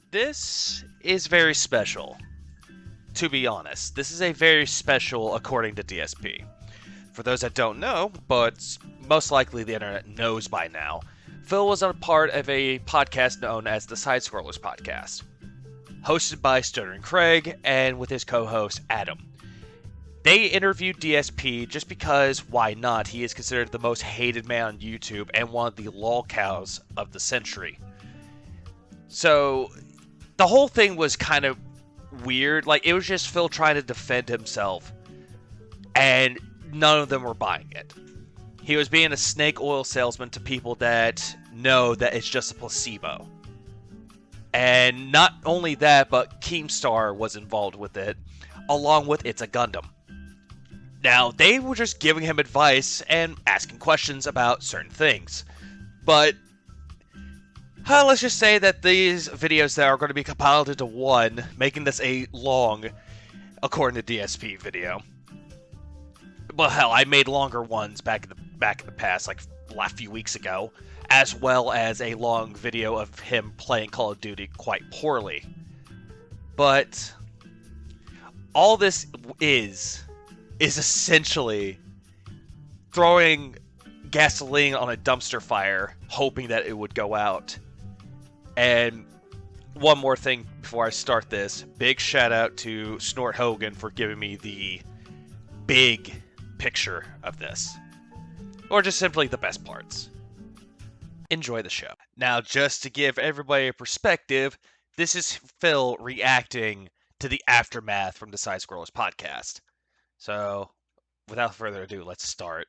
This is very special, to be honest. This is a very special according to DSP. For those that don't know, but most likely the internet knows by now, Phil was a part of a podcast known as the Side Scrollers Podcast, hosted by Stoner and Craig and with his co-host Adam. They interviewed DSP just because why not? He is considered the most hated man on YouTube and one of the lol cows of the century. So the whole thing was kind of weird. Like, it was just Phil trying to defend himself, and none of them were buying it. He was being a snake oil salesman to people that know that it's just a placebo. And not only that, but Keemstar was involved with it, along with It's a Gundam. Now, they were just giving him advice and asking questions about certain things. But let's just say that these videos that are going to be compiled into one, making this a long, according to DSP, video. Well, hell, I made longer ones back in the past, like a few weeks ago, as well as a long video of him playing Call of Duty quite poorly. But all this is essentially throwing gasoline on a dumpster fire, hoping that it would go out. And one more thing before I start this, big shout out to Snort Hogan for giving me the big picture of this. Or just simply the best parts. Enjoy the show. Now, just to give everybody a perspective, this is Phil reacting to the aftermath from the Side Scrollers podcast. So, without further ado, let's start.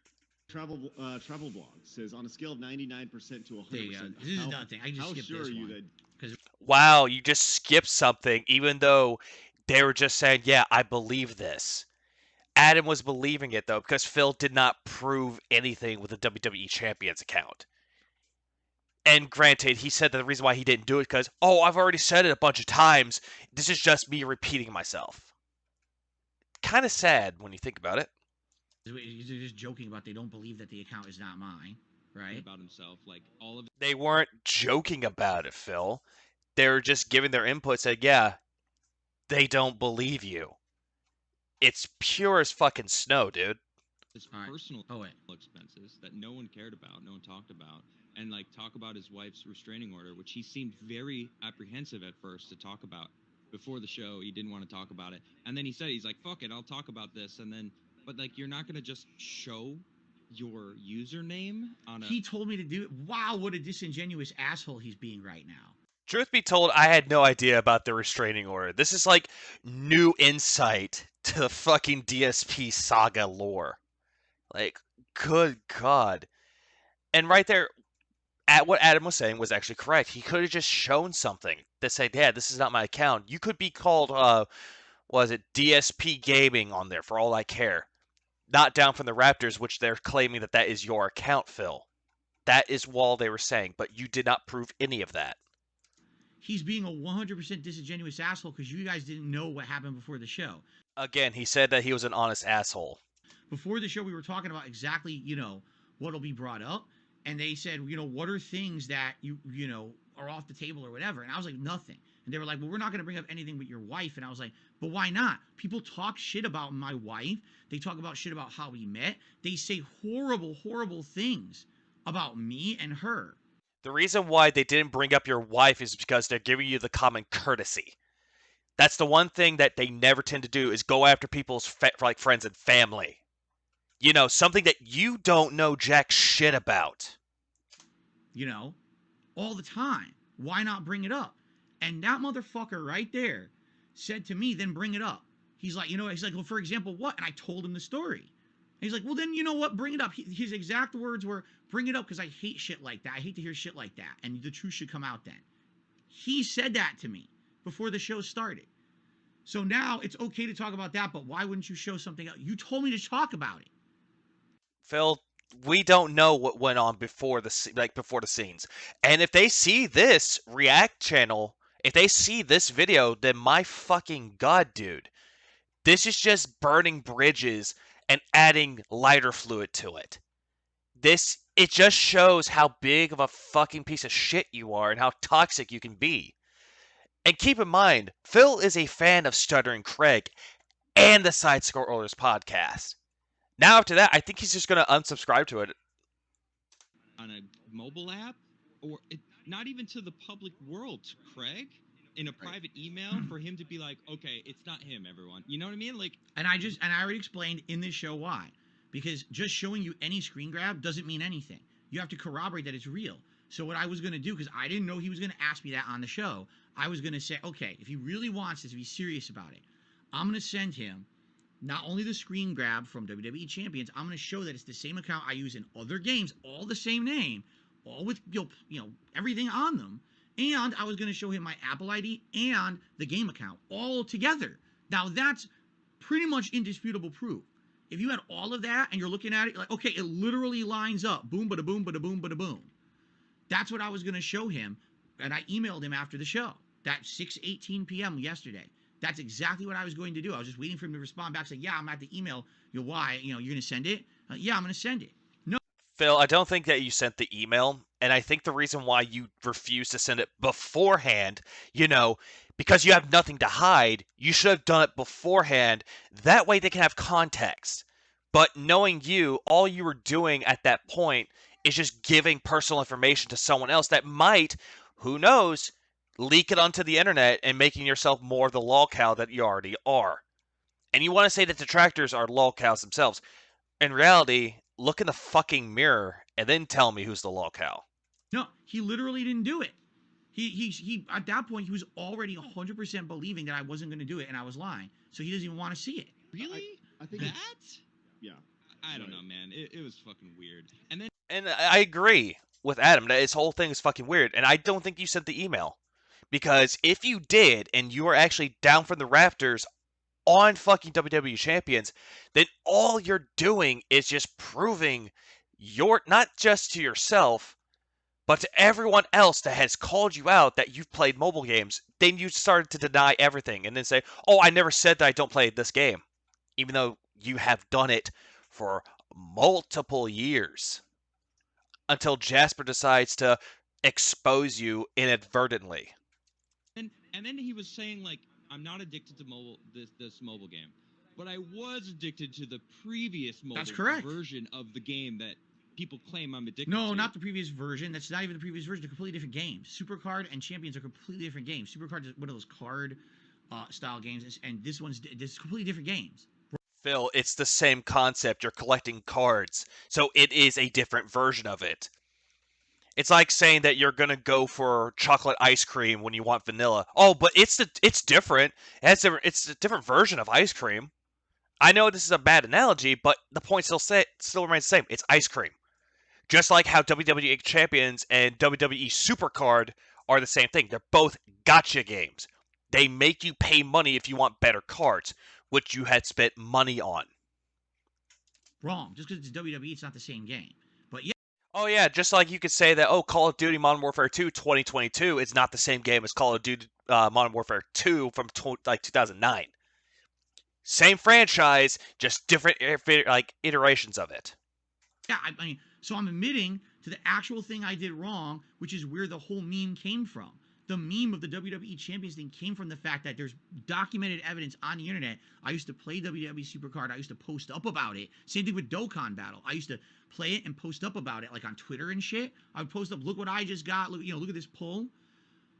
Travel blog says on a scale of 99% to 100%. There you go. This is nothing. I just skipped sure this are you one. that? Wow, you just skipped something, even though they were just saying, yeah, I believe this. Adam was believing it, though, because Phil did not prove anything with the WWE Champions account. And granted, he said that the reason why he didn't do it because, I've already said it a bunch of times. This is just me repeating myself. Kind of sad when you think about it. They're just joking about they don't believe that the account is not mine, right? About himself, like all of. They weren't joking about it, Phil. They were just giving their input, saying, yeah, they don't believe you. It's pure as fucking snow, dude. His personal expenses that no one cared about, no one talked about, and like talk about his wife's restraining order, which he seemed very apprehensive at first to talk about. Before the show, he didn't want to talk about it, and then he said, he's like, fuck it, I'll talk about this, and then, but like, you're not gonna just show your username on a... He told me to do it. Wow, what a disingenuous asshole he's being right now. Truth be told, I had no idea about the restraining order. This is like new insight to the fucking DSP saga lore. Like, good God. And right there, at what Adam was saying was actually correct. He could have just shown something that said, yeah, this is not my account. You could be called, DSP Gaming on there for all I care. Not Down from the Raptors, which they're claiming that is your account, Phil. That is all they were saying, but you did not prove any of that. He's being a 100% disingenuous asshole because you guys didn't know what happened before the show. Again, he said that he was an honest asshole. Before the show, we were talking about exactly, what'll be brought up. And they said, what are things that you are off the table or whatever? And I was like, nothing. And they were like, well, we're not going to bring up anything but your wife. And I was like, but why not? People talk shit about my wife. They talk about shit about how we met. They say horrible, horrible things about me and her. The reason why they didn't bring up your wife is because they're giving you the common courtesy. That's the one thing that they never tend to do is go after people's friends and family. Something that you don't know jack shit about. All the time. Why not bring it up? And that motherfucker right there said to me, then bring it up. He's like, well, for example, what? And I told him the story. And he's like, well, then you know what? Bring it up. His exact words were, bring it up because I hate shit like that. I hate to hear shit like that. And the truth should come out then. He said that to me before the show started. So now it's okay to talk about that, but why wouldn't you show something else? You told me to talk about it. Phil, we don't know what went on before the scenes. And if they see this React channel, if they see this video, then my fucking God, dude. This is just burning bridges and adding lighter fluid to it. It just shows how big of a fucking piece of shit you are and how toxic you can be. And keep in mind, Phil is a fan of Stuttering Craig and the Side Scrollers podcast. Now, after that, I think he's just going to unsubscribe to it. On a mobile app, or not even to the public world, to Craig in a private email for him to be like, okay, it's not him, everyone. You know what I mean? Like, And I already explained in this show why. Because just showing you any screen grab doesn't mean anything. You have to corroborate that it's real. So what I was going to do, because I didn't know he was going to ask me that on the show, I was going to say, okay, if he really wants this, if he's serious about it, I'm going to send him not only the screen grab from WWE Champions, I'm going to show that it's the same account I use in other games, all the same name, all with everything on them. And I was going to show him my Apple ID and the game account all together. Now that's pretty much indisputable proof. If you had all of that and you're looking at it like, okay, it literally lines up. Boom, bada boom, bada boom, bada boom. That's what I was going to show him. And I emailed him after the show. That 6:18 p.m. yesterday. That's exactly what I was going to do. I was just waiting for him to respond back, saying, yeah, I'm at the email. Why? You're going to send it? Yeah, I'm going to send it. No. Phil, I don't think that you sent the email, and I think the reason why you refused to send it beforehand, because you have nothing to hide, you should have done it beforehand. That way they can have context. But knowing you, all you were doing at that point is just giving personal information to someone else that might, who knows, leak it onto the internet and making yourself more of the lolcow that you already are. And you want to say that detractors are lolcows themselves. In reality, look in the fucking mirror and then tell me who's the lolcow. No, he literally didn't do it. He at that point he was already 100% believing that I wasn't going to do it and I was lying. So he doesn't even want to see it. really? I think That? yeah. I don't know, man. It was fucking weird. And then And I agree with Adam that his whole thing is fucking weird. And I don't think you sent the email. Because if you did and you were actually down from the rafters on fucking WWE Champions, then all you're doing is just proving not just to yourself, but to everyone else that has called you out that you've played mobile games. Then you started to deny everything and then say, oh, I never said that I don't play this game. Even though you have done it for multiple years. Until Jasper decides to expose you inadvertently. and then he was saying like, I'm not addicted to this mobile game, but I was addicted to the previous mobile That's correct. version of the game that people claim I'm addicted No, to. not the previous version. That's not even the previous version. They're completely different games. Supercard and Champions are completely different games. Supercard is one of those card style games, and this is completely different games. Phil, it's the same concept. You're collecting cards, so it is a different version of it. It's like saying that you're gonna go for chocolate ice cream when you want vanilla. Oh, but it's different. It's a different version of ice cream. I know this is a bad analogy, but the point still remains the same. It's ice cream. Just like how WWE Champions and WWE Supercard are the same thing. They're both gotcha games. They make you pay money if you want better cards, which you had spent money on. Wrong. Just because it's WWE, it's not the same game. But yeah. Oh yeah, just like you could say that, Call of Duty Modern Warfare 2 2022 is not the same game as Call of Duty Modern Warfare 2 from 2009. Same franchise, just different iterations of it. Yeah, I mean, so I'm admitting to the actual thing I did wrong, which is where the whole meme came from. The meme of the WWE Champions thing came from the fact that there's documented evidence on the internet. I used to play WWE Supercard. I used to post up about it. Same thing with Dokkan Battle. I used to play it and post up about it, like on Twitter and shit. I would post up, look what I just got. Look at this pull.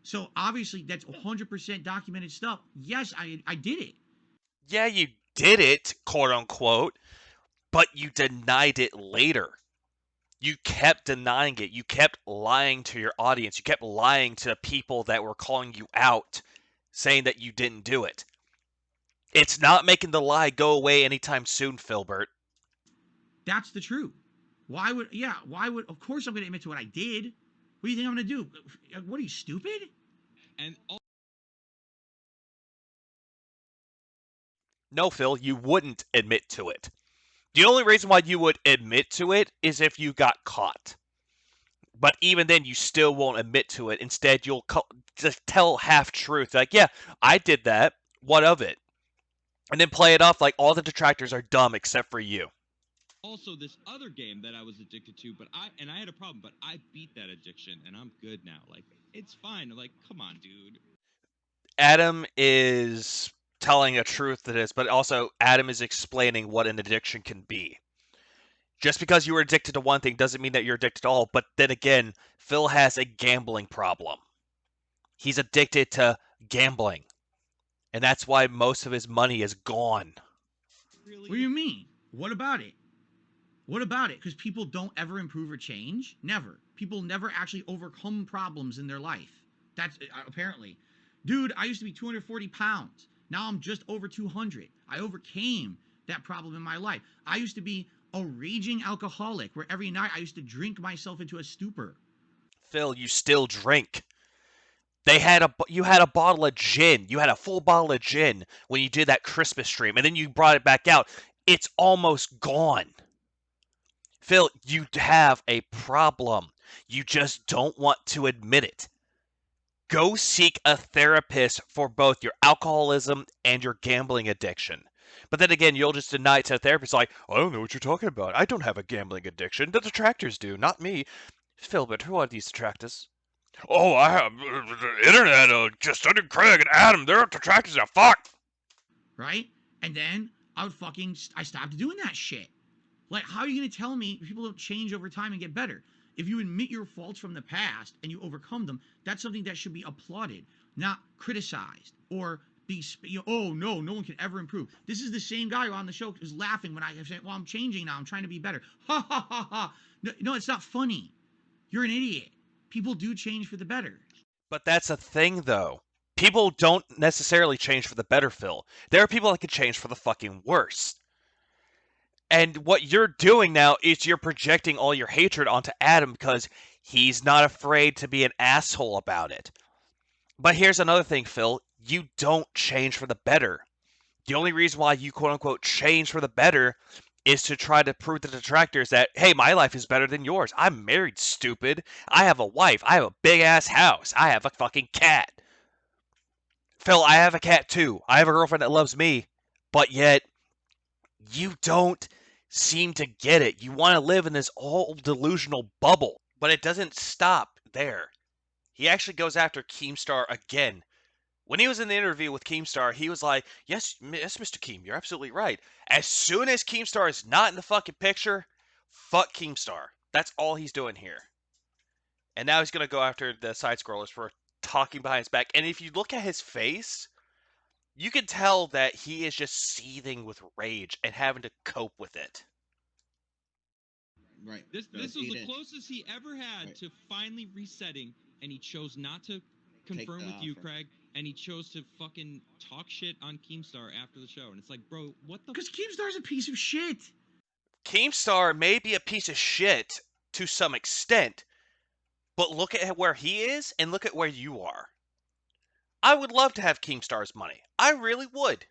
So obviously that's 100% documented stuff. Yes, I did it. Yeah, you did it, quote unquote, but you denied it later. You kept denying it. You kept lying to your audience. You kept lying to people that were calling you out, saying that you didn't do it. It's not making the lie go away anytime soon, Filbert. That's the truth. Why would, of course I'm going to admit to what I did. What do you think I'm going to do? What are you, stupid? And No, Phil, you wouldn't admit to it. The only reason why you would admit to it is if you got caught. But even then, you still won't admit to it. Instead, you'll just tell half truth. Like, yeah, I did that. What of it? And then play it off like all the detractors are dumb except for you. also this other game that I was addicted to, but I had a problem, but I beat that addiction and I'm good now. Like, it's fine. Like, come on, dude. Adam is telling a truth to this, but also Adam is explaining what an addiction can be. Just because you are addicted to one thing doesn't mean that you're addicted to all. But then again, Phil has a gambling problem. He's addicted to gambling, and that's why most of his money is gone. What do you mean? What about it? What about it? Because people don't ever improve or change? Never. People never actually overcome problems in their life. That's apparently. Dude, I used to be 240 pounds. Now I'm just over 200. I overcame that problem in my life. I used to be a raging alcoholic where every night I used to drink myself into a stupor. Phil, you still drink. You had a bottle of gin. You had a full bottle of gin when you did that Christmas stream, and then you brought it back out. It's almost gone. Phil, you have a problem. You just don't want to admit it. Go seek a therapist for both your alcoholism and your gambling addiction. But then again, you'll just deny it to a therapist like, I don't know what you're talking about. I don't have a gambling addiction. The detractors do, not me. Phil, but who are these detractors? Oh, I have the internet, just under Craig and Adam. They're detractors now. Fuck! Right? And then I stopped doing that shit. Like, how are you going to tell me people don't change over time and get better? If you admit your faults from the past and you overcome them, that's something that should be applauded, not criticized or be, oh, no one can ever improve. This is the same guy who on the show is laughing when I say, well, I'm changing now. I'm trying to be better. Ha, ha, ha, ha. No, it's not funny. You're an idiot. People do change for the better. But that's a thing, though. People don't necessarily change for the better, Phil. There are people that can change for the fucking worse. And what you're doing now is you're projecting all your hatred onto Adam because he's not afraid to be an asshole about it. But here's another thing, Phil. You don't change for the better. The only reason why you quote-unquote change for the better is to try to prove to the detractors that, hey, my life is better than yours. I'm married, stupid. I have a wife. I have a big-ass house. I have a fucking cat. Phil, I have a cat too. I have a girlfriend that loves me. But yet, you don't seem to get it. You want to live in this whole delusional bubble. But it doesn't stop there. He actually goes after Keemstar again. When he was in the interview with Keemstar, he was like, yes, Mr. Keem, you're absolutely right. As soon as Keemstar is not in the fucking picture, fuck Keemstar. That's all he's doing here. And now he's going to go after the side scrollers for talking behind his back. And if you look at his face, you can tell that he is just seething with rage and having to cope with it. Right. This was Eat the it. closest he ever had Right. to finally resetting, and he chose not to confirm the with you, offer. Craig, and he chose to fucking talk shit on Keemstar after the show. And it's like, bro, what the? Because Keemstar's a piece of shit. Keemstar may be a piece of shit to some extent, but look at where he is and look at where you are. I would love to have Keemstar's money. I really would.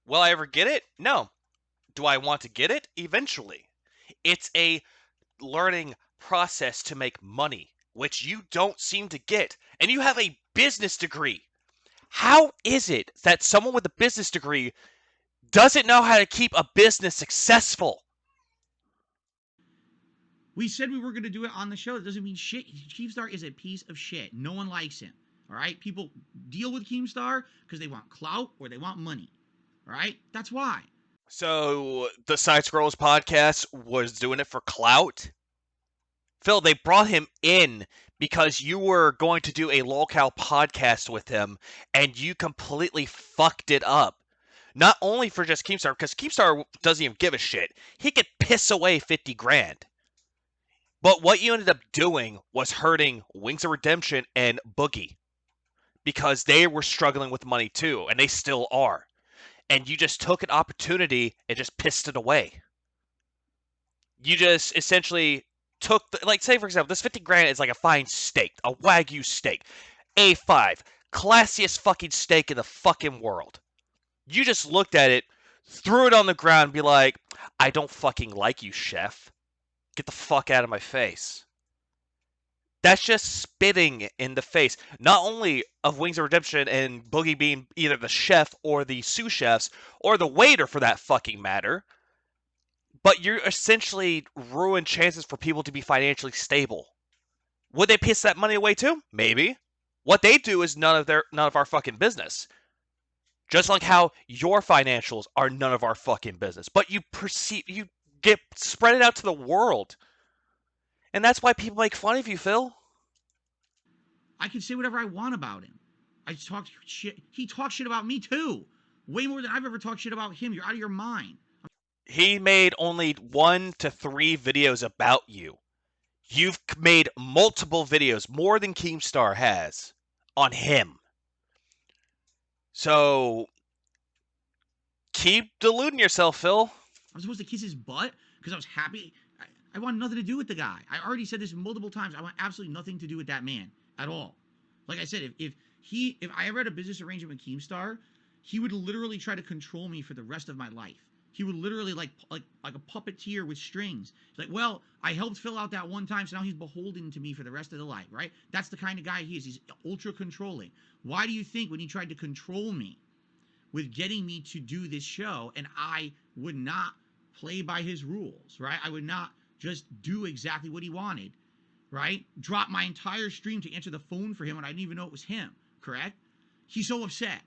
Will I ever get it? No. Do I want to get it? Eventually. It's a learning process to make money, which you don't seem to get. And you have a business degree. How is it that someone with a business degree doesn't know how to keep a business successful? We said we were going to do it on the show. That doesn't mean shit. Keemstar is a piece of shit. No one likes him. All right? People deal with Keemstar because they want clout or they want money. All right? That's why. So the Side Scrolls podcast was doing it for clout? Phil, they brought him in because you were going to do a lolcow podcast with him and you completely fucked it up. Not only for just Keemstar, because Keemstar doesn't even give a shit. He could piss away 50 grand. But what you ended up doing was hurting Wings of Redemption and Boogie. Because they were struggling with money too, and they still are. And you just took an opportunity and just pissed it away. You just essentially took, like, say for example, this 50 grand is like a fine steak, a Wagyu steak. A5, classiest fucking steak in the fucking world. You just looked at it, threw it on the ground, and be like, I don't fucking like you, chef. Get the fuck out of my face. That's just spitting in the face, not only of Wings of Redemption and Boogie being either the chef or the sous chefs, or the waiter for that fucking matter, but you're essentially ruined chances for people to be financially stable. Would they piss that money away too? Maybe. What they do is none of our fucking business. Just like how your financials are none of our fucking business. But you spread it out to the world. And that's why people make fun of you, Phil. I can say whatever I want about him. I talk shit. He talks shit about me too. Way more than I've ever talked shit about him. You're out of your mind. He made only 1 to 3 videos about you. You've made multiple videos, more than Keemstar has, on him. So keep deluding yourself, Phil. I'm supposed to kiss his butt because I was happy. I want nothing to do with the guy. I already said this multiple times. I want absolutely nothing to do with that man at all. Like I said, if I ever had a business arrangement with Keemstar, he would literally try to control me for the rest of my life. He would literally like a puppeteer with strings. He's like, well, I helped Phil out that one time, so now he's beholden to me for the rest of the life, right? That's the kind of guy he is. He's ultra controlling. Why do you think when he tried to control me with getting me to do this show, and I would not play by his rules, right? I would not just do exactly what he wanted, right? Drop my entire stream to answer the phone for him when I didn't even know it was him, correct? He's so upset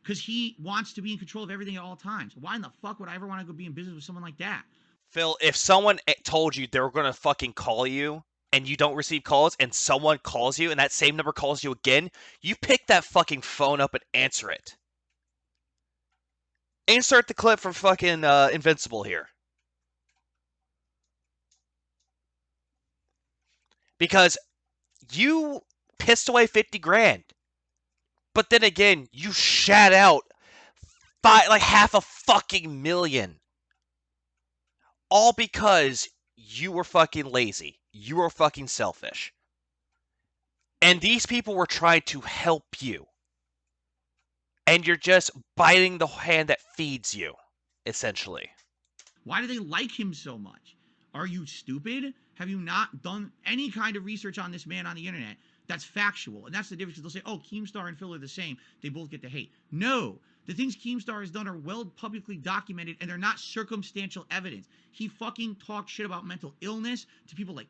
because he wants to be in control of everything at all times. Why in the fuck would I ever want to go be in business with someone like that? Phil, if someone told you they were going to fucking call you and you don't receive calls and someone calls you and that same number calls you again, you pick that fucking phone up and answer it. Insert the clip from fucking Invincible here. Because you pissed away 50 grand. But then again, you shat out half a fucking million. All because you were fucking lazy. You were fucking selfish. And these people were trying to help you. And you're just biting the hand that feeds you, essentially. Why do they like him so much? Are you stupid? Have you not done any kind of research on this man on the internet that's factual? And that's the difference. They'll say, oh, Keemstar and Phil are the same. They both get to hate. No. The things Keemstar has done are well publicly documented, and they're not circumstantial evidence. He fucking talked shit about mental illness to people like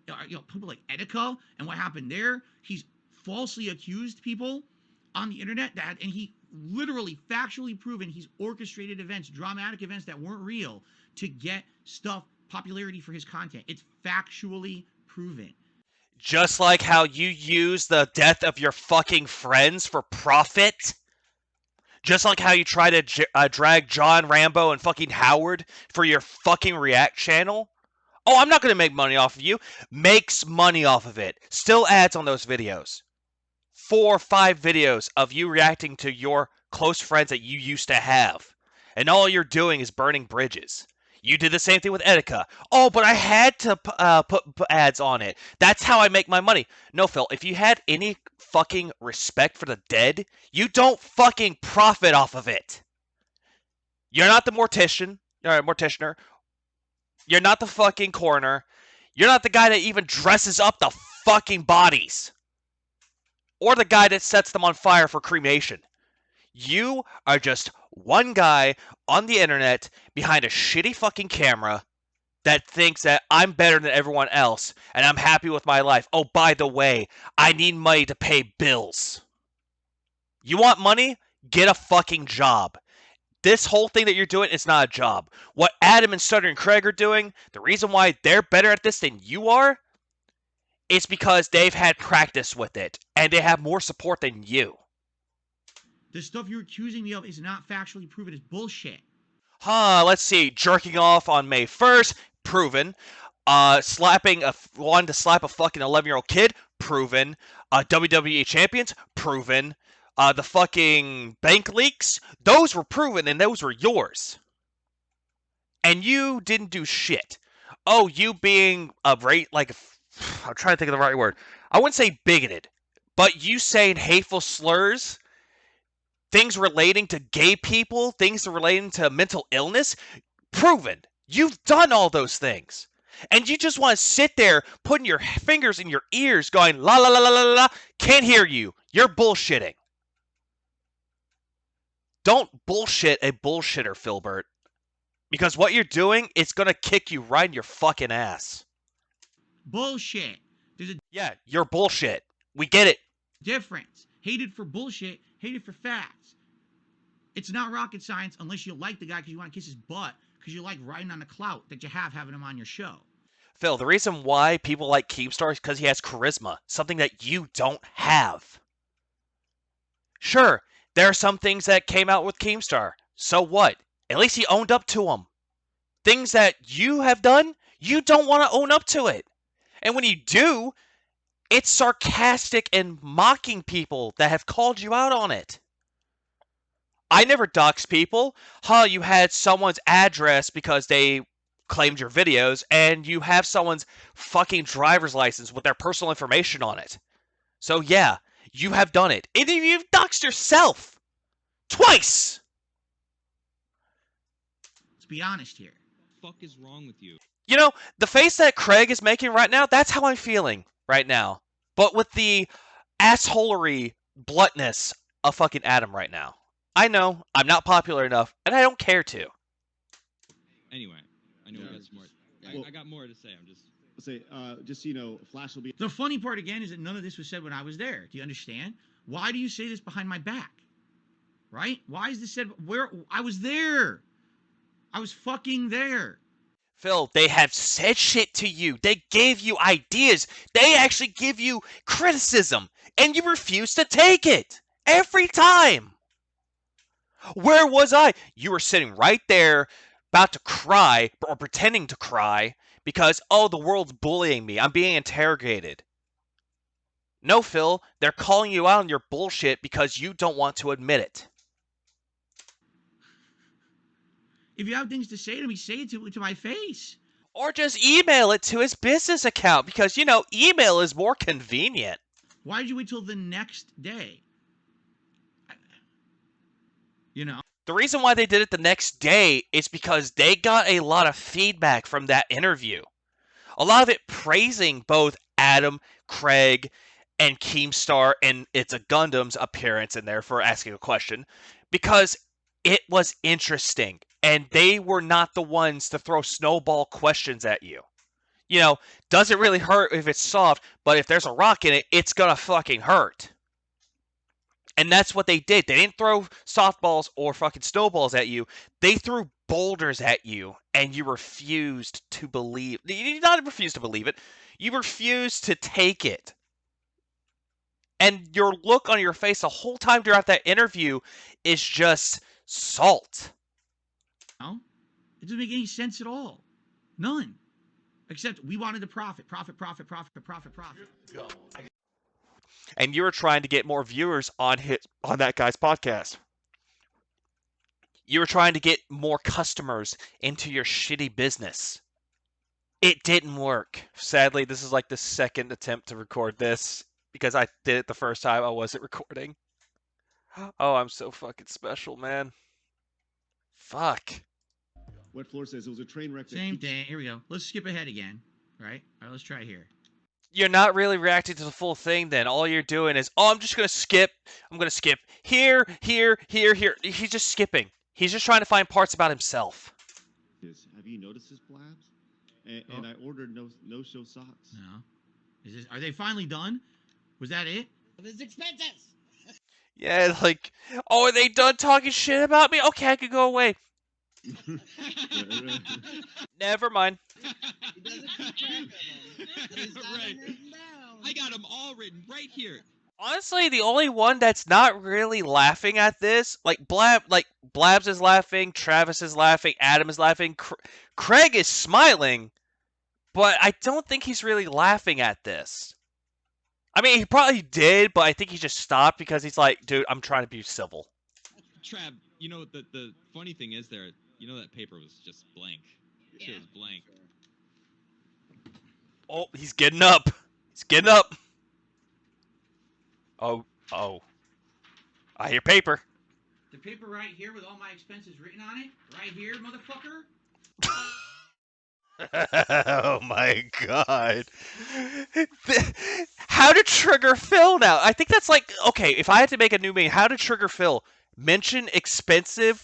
people like Etika and what happened there. He's falsely accused people on the internet and he literally factually proven he's orchestrated events, dramatic events that weren't real to get stuff, popularity for his content. It's factually proven. Just like how you use the death of your fucking friends for profit. Just like how you try to drag John Rambo and fucking Howard for your fucking React channel. Oh, I'm not going to make money off of you. Makes money off of it. Still ads on those videos. 4 or 5 videos of you reacting to your close friends that you used to have. And all you're doing is burning bridges. You did the same thing with Etika. Oh, but I had to put ads on it. That's how I make my money. No, Phil, if you had any fucking respect for the dead, you don't fucking profit off of it. You're not the morticianer. You're not the fucking coroner. You're not the guy that even dresses up the fucking bodies. Or the guy that sets them on fire for cremation. You are just one guy on the internet behind a shitty fucking camera that thinks that I'm better than everyone else and I'm happy with my life. Oh, by the way, I need money to pay bills. You want money? Get a fucking job. This whole thing that you're doing is not a job. What Adam and Sutter and Craig are doing, the reason why they're better at this than you are, it's because they've had practice with it, and they have more support than you. The stuff you're accusing me of is not factually proven. It's bullshit. Let's see. Jerking off on May 1st, proven. Wanting to slap a fucking 11-year-old kid, proven. WWE champions, proven. The fucking bank leaks, those were proven, and those were yours. And you didn't do shit. Oh, you being I'm trying to think of the right word. I wouldn't say bigoted, but you saying hateful slurs, things relating to gay people, things relating to mental illness, proven. You've done all those things. And you just want to sit there putting your fingers in your ears going, la la la la la la, can't hear you. You're bullshitting. Don't bullshit a bullshitter, Philbert. Because what you're doing is going to kick you right in your fucking ass. Bullshit. There's a Yeah, you're bullshit. We get it. difference. Hated for bullshit, hated for facts. It's not rocket science unless you like the guy because you want to kiss his butt because you like riding on the clout that you have having him on your show. Phil, the reason why people like Keemstar is because he has charisma, something that you don't have. Sure, there are some things that came out with Keemstar. So what? At least he owned up to them. Things that you have done, you don't want to own up to it. And when you do, it's sarcastic and mocking people that have called you out on it. I never dox people. You had someone's address because they claimed your videos, and you have someone's fucking driver's license with their personal information on it. So yeah, you have done it. And you've doxed yourself. Twice! Let's be honest here. What the fuck is wrong with you? You know, the face that Craig is making right now, that's how I'm feeling right now. But with the assholery bluntness of fucking Adam right now. I know, I'm not popular enough, and I don't care to. Anyway, I know Yeah. we got some more. Well- I got more to say. I'm just. Say, just so you know, Flash will be. The funny part again is that none of this was said when I was there. Do you understand? Why do you say this behind my back? Right? Why is this said where I was there? I was fucking there. Phil, they have said shit to you. They gave you ideas. They actually give you criticism, and you refuse to take it. Every time. Where was I? You were sitting right there, about to cry, or pretending to cry, because, oh, the world's bullying me. I'm being interrogated. No, Phil, they're calling you out on your bullshit because you don't want to admit it. If you have things to say to me, say it to my face. Or just email it to his business account because, you know, email is more convenient. Why did you wait till the next day? You know? The reason why they did it the next day is because they got a lot of feedback from that interview. A lot of it praising both Adam, Craig, and Keemstar and It's a Gundam's appearance in there for asking a question because it was interesting and they were not the ones to throw snowball questions at you. You know, does it really hurt if it's soft, but if there's a rock in it, it's gonna fucking hurt. And that's what they did. They didn't throw softballs or fucking snowballs at you. They threw boulders at you, and you refused to believe. You did not refuse to believe it. You refused to take it. And your look on your face the whole time throughout that interview is just salt. No? It doesn't make any sense at all. None. Except we wanted to profit. And you were trying to get more viewers on that guy's podcast. You were trying to get more customers into your shitty business. It didn't work. Sadly, this is like the second attempt to record this because I did it the first time I wasn't recording. Oh, I'm so fucking special, man. Fuck. What Floor says, it was a train wreck. Same thing. Here we go. Let's skip ahead again. Right? All right, let's try here. You're not really reacting to the full thing then. All you're doing is, oh, I'm just going to skip. I'm going to skip here. He's just skipping. He's just trying to find parts about himself. Have you noticed his blabs? And I ordered no-show socks. No. Are they finally done? Was that it? There's expenses. Yeah, like, oh, are they done talking shit about me? Okay, I could go away. Never mind. He doesn't keep track of them. He's got Right. them written down. I got them all written right here. Honestly, the only one that's not really laughing at this, like Blabs is laughing, Travis is laughing, Adam is laughing, Craig is smiling, but I don't think he's really laughing at this. I mean, he probably did, but I think he just stopped because he's like, dude, I'm trying to be civil. Trav, you know the funny thing is there. You know that paper was just blank. Shit was blank. Oh, he's getting up. He's getting up. Oh. I hear paper. The paper right here with all my expenses written on it? Right here, motherfucker? Oh my god. How to trigger Phil now? I think that's like, okay, if I had to make a new meme, how to trigger Phil? Mention expenses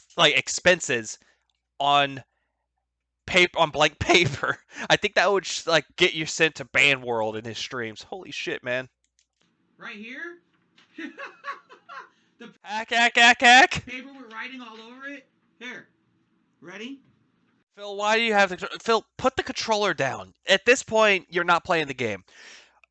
on paper, on blank paper. I think that would like get you sent to Ban World in his streams. Holy shit, man. Right here? The Hack. paper with writing all over it. Here, ready? Phil, why do you have the... Phil, put the controller down. At this point, you're not playing the game.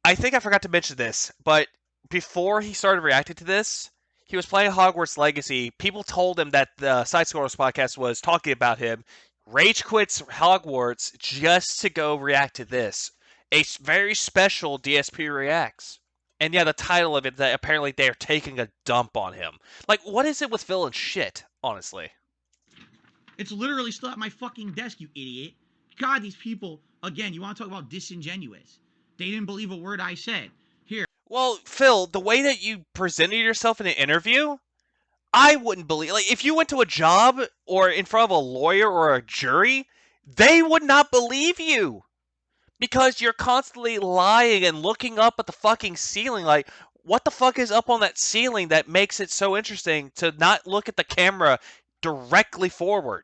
I think I forgot to mention this, but before he started reacting to this, he was playing Hogwarts Legacy. People told him that the Side Scrollers podcast was talking about him. Rage quits Hogwarts just to go react to this. A very special DSP reacts. And yeah, the title of it, that apparently they're taking a dump on him. Like, what is it with Phil and shit, honestly? It's literally still at my fucking desk, you idiot. God, these people, again, you want to talk about disingenuous. They didn't believe a word I said. Here. Well, Phil, the way that you presented yourself in an interview, I wouldn't believe. Like, if you went to a job or in front of a lawyer or a jury, they would not believe you. Because you're constantly lying and looking up at the fucking ceiling. Like, what the fuck is up on that ceiling that makes it so interesting to not look at the camera directly forward?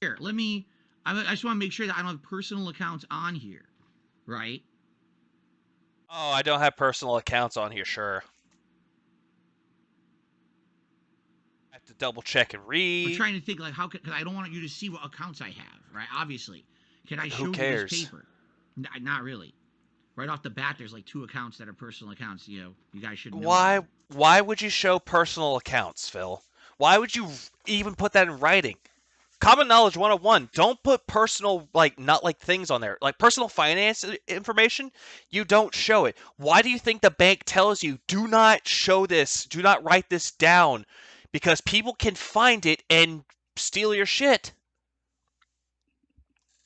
Here, I just want to make sure that I don't have personal accounts on here, right? Oh, I don't have personal accounts on here, sure. I have to double check and read. We're trying to think, like, how could, because I don't want you to see what accounts I have, right? Obviously. Can I show Who you cares? this paper? Not really. Right off the bat, there's like 2 accounts that are personal accounts, you guys should know. Why would you show personal accounts, Phil? Why would you even put that in writing? Common knowledge 101, don't put personal, not things on there. Like personal finance information, you don't show it. Why do you think the bank tells you, do not show this, do not write this down? Because people can find it and steal your shit.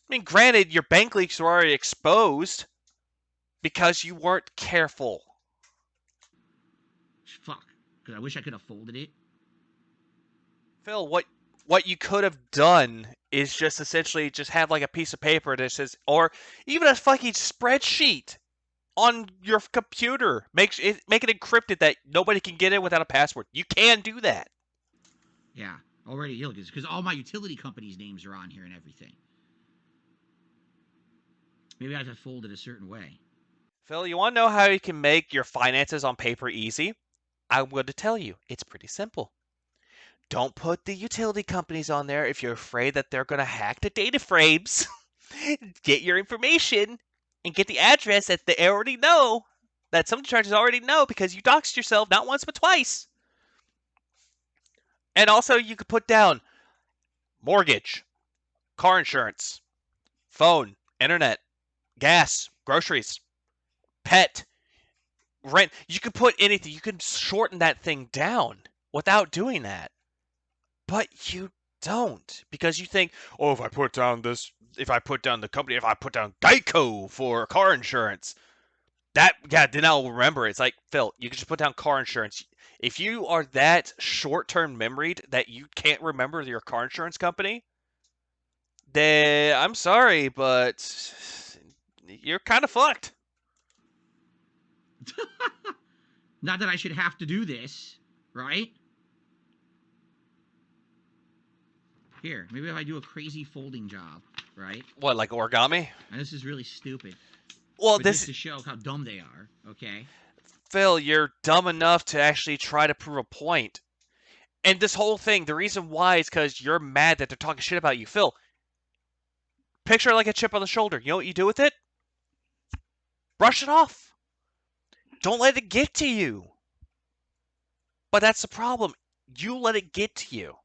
I mean, granted, your bank leaks were already exposed because you weren't careful. Fuck. Because I wish I could have folded it. Phil, what you could have done is just essentially just have like a piece of paper that says, or even a fucking spreadsheet on your computer. Make it encrypted that nobody can get in without a password. You can do that. Yeah, already because all my utility companies' names are on here and everything. Maybe I have to fold it a certain way. Phil, you want to know how you can make your finances on paper easy? I'm going to tell you. It's pretty simple. Don't put the utility companies on there if you're afraid that they're going to hack the data frames. Get your information and get the address that they already know, that some charges already know because you doxed yourself not once but twice. And also you could put down mortgage, car insurance, phone, internet, gas, groceries, pet, rent. You can put anything. You can shorten that thing down without doing that. But you don't, because you think, oh, if I put down the company, if I put down Geico for car insurance, then I'll remember. It's like, Phil, you can just put down car insurance. If you are that short-term memoried that you can't remember your car insurance company, then I'm sorry, but you're kind of fucked. Not that I should have to do this, right? Here, maybe if I do a crazy folding job, right? What, like origami? And this is really stupid. Well, But this just to show how dumb they are, okay? Phil, you're dumb enough to actually try to prove a point. And this whole thing, the reason why is because you're mad that they're talking shit about you. Phil, picture like a chip on the shoulder. You know what you do with it? Brush it off. Don't let it get to you. But that's the problem. You let it get to you.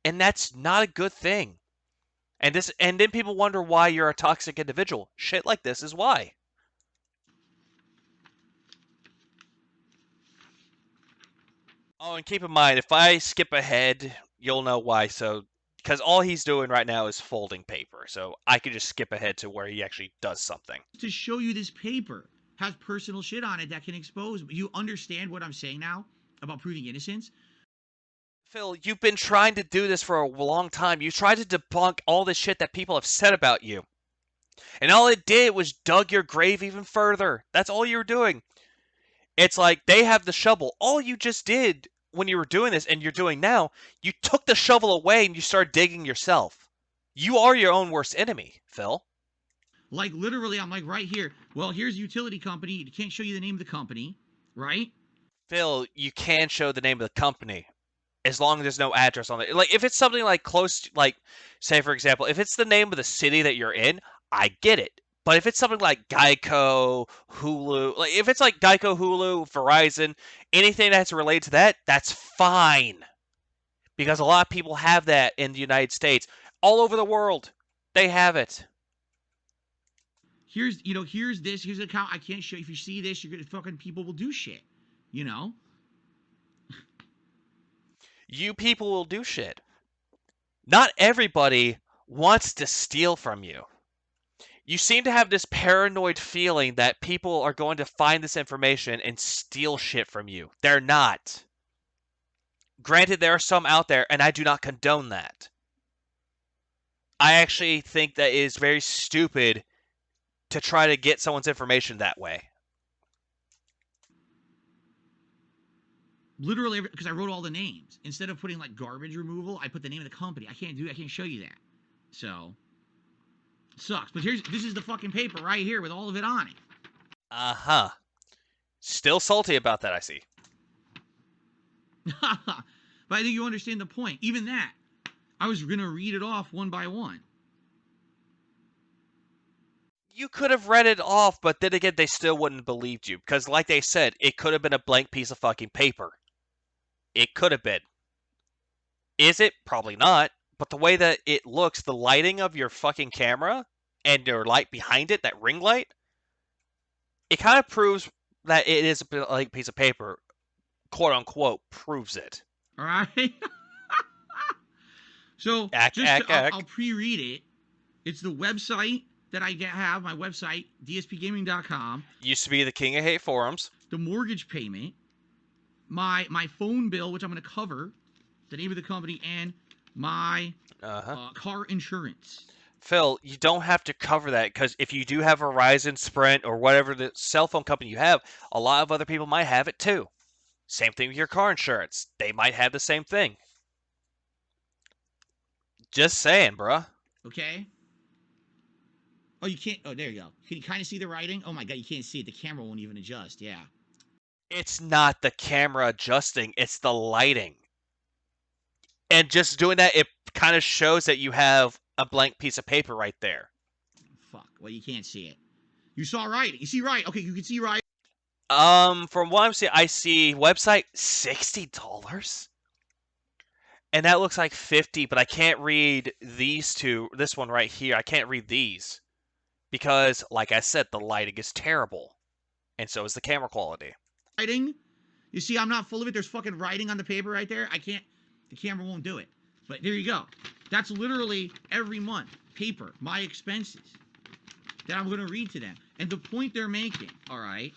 And that's not a good thing. And then people wonder why you're a toxic individual. Shit like this is why. Oh, and keep in mind, if I skip ahead, you'll know why. So, because all he's doing right now is folding paper. So I can just skip ahead to where he actually does something. To show you this paper has personal shit on it that can expose me. You understand what I'm saying now about proving innocence? Phil, you've been trying to do this for a long time. You tried to debunk all the shit that people have said about you. And all it did was dug your grave even further. That's all you were doing. It's like they have the shovel. All you just did when you were doing this and you're doing now, you took the shovel away and you started digging yourself. You are your own worst enemy, Phil. Like literally, I'm like right here. Well, here's a utility company. You can't show you the name of the company, right? Phil, you can show the name of the company as long as there's no address on it. Like if it's something like close, like say for example, if it's the name of the city that you're in, I get it. But if it's something like Geico, Hulu, like if it's like Geico, Hulu, Verizon, anything that's related to that, that's fine. Because a lot of people have that in the United States. All over the world, they have it. Here's here's this. Here's an account. I can't show you. If you see this, you're gonna fucking people will do shit. You know. You people will do shit. Not everybody wants to steal from you. You seem to have this paranoid feeling that people are going to find this information and steal shit from you. They're not. Granted, there are some out there, and I do not condone that. I actually think that it is very stupid to try to get someone's information that way. Literally, because I wrote all the names instead of putting like garbage removal, I put the name of the company. I can't show you that. So sucks. But this is the fucking paper right here with all of it on it. Uh-huh. Still salty about that, I see. But I think you understand the point. Even that, I was gonna read it off one by one. You could have read it off, but then again, they still wouldn't have believed you. Because like they said, it could have been a blank piece of fucking paper. It could have been. Is it? Probably not. But the way that it looks, the lighting of your fucking camera and your light behind it, that ring light, it kind of proves that it is a blank piece of paper. Quote unquote, proves it. All right. So I'll pre-read it. It's the website that I have, my website, dspgaming.com. Used to be the King of Hate forums. The mortgage payment, my phone bill, which I'm going to cover, the name of the company, and my car insurance. Phil, you don't have to cover that because if you do have Verizon, Sprint, or whatever the cell phone company you have, a lot of other people might have it too. Same thing with your car insurance. They might have the same thing. Just saying, bruh. Okay. Oh, you can't. Oh, there you go. Can you kind of see the writing? Oh my god, you can't see it. The camera won't even adjust. Yeah. It's not the camera adjusting, it's the lighting. And just doing that, it kind of shows that you have a blank piece of paper right there. Fuck. Well, you can't see it. You saw right. You see right. Okay, you can see right. From what I'm seeing, I see website $60. And that looks like 50, but I can't read these two. This one right here, I can't read these. Because, like I said, the lighting is terrible. And so is the camera quality. Writing. You see, I'm not full of it. There's fucking writing on the paper right there. I can't. The camera won't do it. But there you go. That's literally every month. Paper. My expenses. That I'm going to read to them. And the point they're making, all right?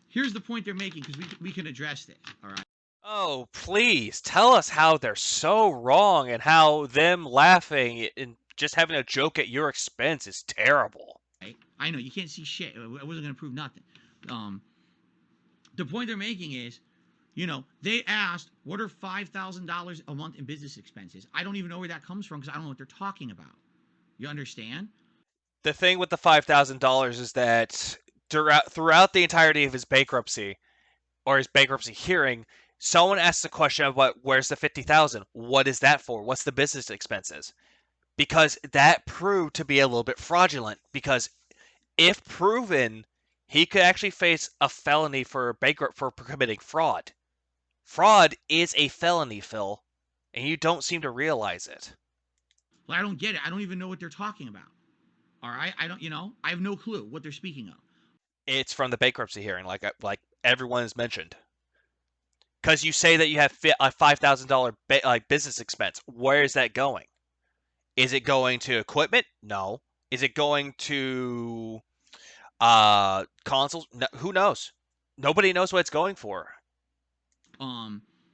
Here's the point they're making because we can address this, all right? Oh, please, tell us how they're so wrong and how them laughing and just having a joke at your expense is terrible. I know, you can't see shit. I wasn't going to prove nothing. The point they're making is, they asked, what are $5,000 a month in business expenses? I don't even know where that comes from because I don't know what they're talking about. You understand? The thing with the $5,000 is that throughout the entirety of his bankruptcy, or his bankruptcy hearing, someone asked the question of where's the $50,000? What is that for? What's the business expenses? Because that proved to be a little bit fraudulent. Because if proven, he could actually face a felony for committing fraud. Fraud is a felony, Phil, and you don't seem to realize it. Well, I don't get it. I don't even know what they're talking about. All right, I don't. I have no clue what they're speaking of. It's from the bankruptcy hearing, like everyone has mentioned. Because you say that you have a $5,000 business expense. Where is that going? Is it going to equipment? No. Is it going to consoles? No, who knows? Nobody knows what it's going for.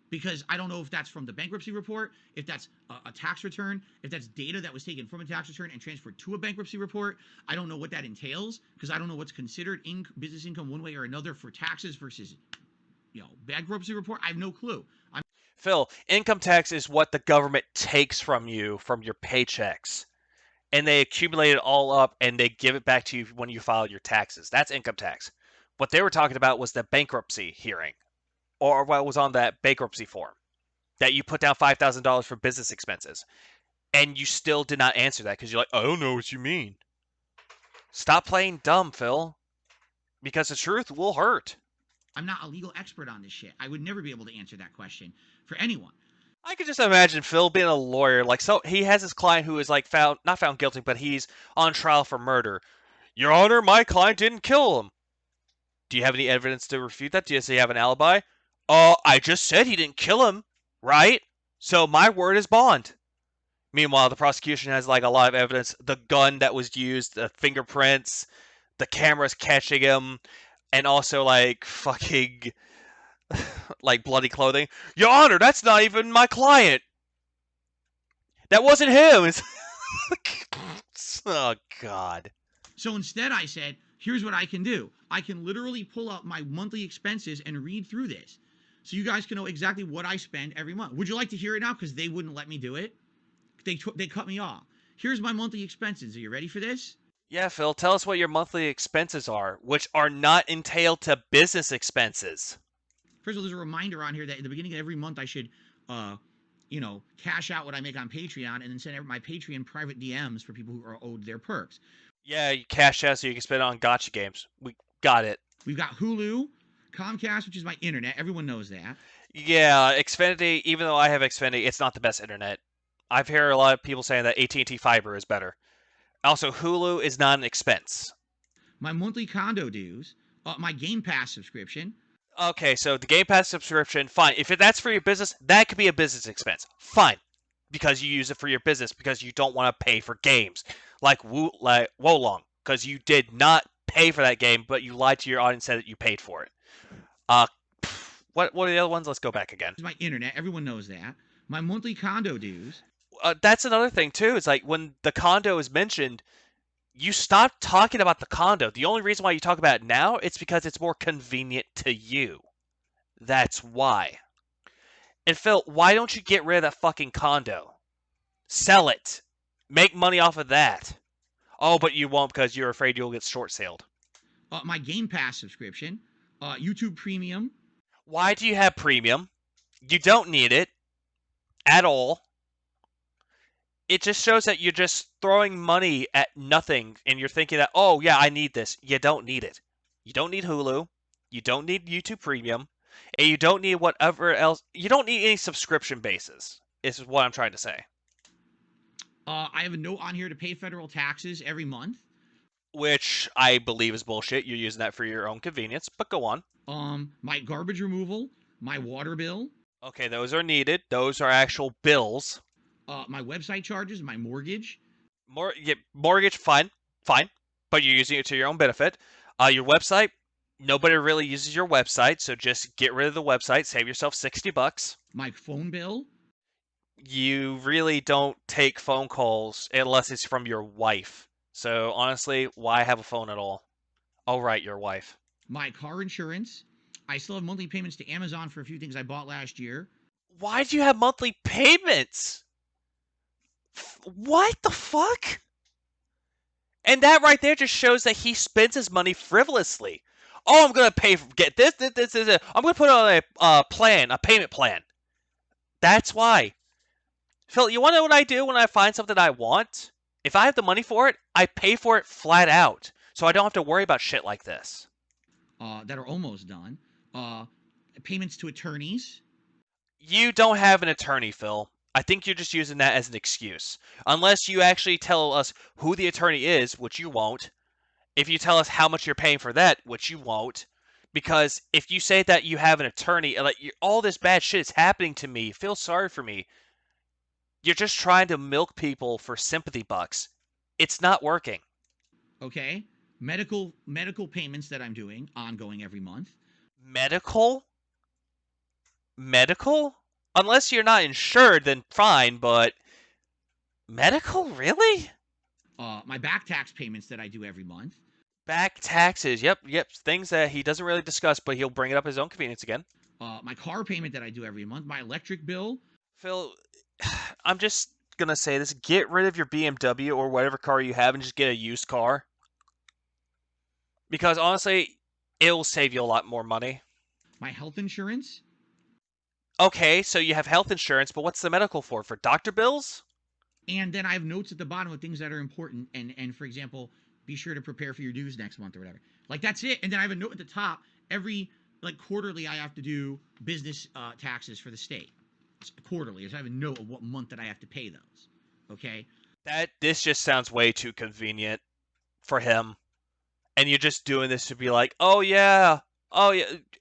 Because I don't know if that's from the bankruptcy report, if that's a tax return, if that's data that was taken from a tax return and transferred to a bankruptcy report. I don't know what that entails because I don't know what's considered business income one way or another for taxes versus, bankruptcy report. I have no clue. Phil, income tax is what the government takes from you from your paychecks. and they accumulate it all up and they give it back to you when you file your taxes. That's income tax. What they were talking about was the bankruptcy hearing, or what was on that bankruptcy form, that you put down $5,000 for business expenses. And you still did not answer that because you're like, I don't know what you mean. Stop playing dumb, Phil, because the truth will hurt. I'm not a legal expert on this shit. I would never be able to answer that question for anyone. I could just imagine Phil being a lawyer. Like, so he has his client who is like not found guilty, but he's on trial for murder. Your Honor, my client didn't kill him. Do you have any evidence to refute that? Do you say you have an alibi? I just said he didn't kill him, right? So my word is bond. Meanwhile, the prosecution has like a lot of evidence: the gun that was used, the fingerprints, the cameras catching him, and also like fucking like bloody clothing. Your Honor, that's not even my client. That wasn't him. Oh God. So instead I said, here's what I can do. I can literally pull up my monthly expenses and read through this. So you guys can know exactly what I spend every month. Would you like to hear it now? Because they wouldn't let me do it. They cut me off. Here's my monthly expenses. Are you ready for this? Yeah, Phil, tell us what your monthly expenses are, which are not entailed to business expenses. First of all, there's a reminder on here that at the beginning of every month I should, cash out what I make on Patreon and then send my Patreon private DMs for people who are owed their perks. Yeah, you cash out so you can spend it on gotcha games. We got it. We've got Hulu, Comcast, which is my internet. Everyone knows that. Yeah, Xfinity, even though I have Xfinity, it's not the best internet. I've heard a lot of people saying that AT&T Fiber is better. Also, Hulu is not an expense. My monthly condo dues, my Game Pass subscription. Okay, so the Game Pass subscription, fine. If that's for your business, that could be a business expense. Fine. Because you use it for your business, because you don't want to pay for games. Like Wolong, because you did not pay for that game, but you lied to your audience and said that you paid for it. What are the other ones? Let's go back again. It's my internet. Everyone knows that. My monthly condo dues. That's another thing, too. It's like when the condo is mentioned, you stop talking about the condo. The only reason why you talk about it now, it's because it's more convenient to you. That's why. And Phil, why don't you get rid of that fucking condo? Sell it. Make money off of that. Oh, but you won't because you're afraid you'll get short-sailed. My Game Pass subscription. YouTube Premium. Why do you have premium? You don't need it. At all. It just shows that you're just throwing money at nothing and you're thinking that, oh, yeah, I need this. You don't need it. You don't need Hulu. You don't need YouTube Premium. And you don't need whatever else. You don't need any subscription bases, is what I'm trying to say. I have a note on here to pay federal taxes every month. Which I believe is bullshit. You're using that for your own convenience, but go on. My garbage removal, my water bill. Okay, those are needed. Those are actual bills. My website charges, my mortgage. Mortgage, fine, but you're using it to your own benefit. Your website, nobody really uses your website, so just get rid of the website. Save yourself $60. My phone bill. You really don't take phone calls unless it's from your wife. So honestly, why have a phone at all? Oh, right, your wife. My car insurance. I still have monthly payments to Amazon for a few things I bought last year. Why do you have monthly payments? What the fuck? And that right there just shows that he spends his money frivolously. Oh, I'm gonna get this. I'm gonna put on a payment plan. That's why. Phil, you want to know what I do when I find something I want? If I have the money for it, I pay for it flat out, so I don't have to worry about shit like this. That are almost done. Payments to attorneys. You don't have an attorney, Phil. I think you're just using that as an excuse. Unless you actually tell us who the attorney is, which you won't. If you tell us how much you're paying for that, which you won't. Because if you say that you have an attorney, like all this bad shit is happening to me, feel sorry for me. You're just trying to milk people for sympathy bucks. It's not working. Okay. Medical payments that I'm doing ongoing every month. Medical? Unless you're not insured, then fine, but medical? Really? My back tax payments that I do every month. Back taxes. Yep. Things that he doesn't really discuss, but he'll bring it up at his own convenience again. My car payment that I do every month. My electric bill. Phil, I'm just gonna say this: get rid of your BMW or whatever car you have and just get a used car. Because honestly, it will save you a lot more money. My health insurance. Okay, so you have health insurance, but what's the medical for? For doctor bills? And then I have notes at the bottom of things that are important. And for example, be sure to prepare for your dues next month or whatever. Like that's it. And then I have a note at the top. Every like quarterly, I have to do business taxes for the state. It's quarterly. So I have a note of what month that I have to pay those. Okay. This just sounds way too convenient for him. And you're just doing this to be like, oh yeah,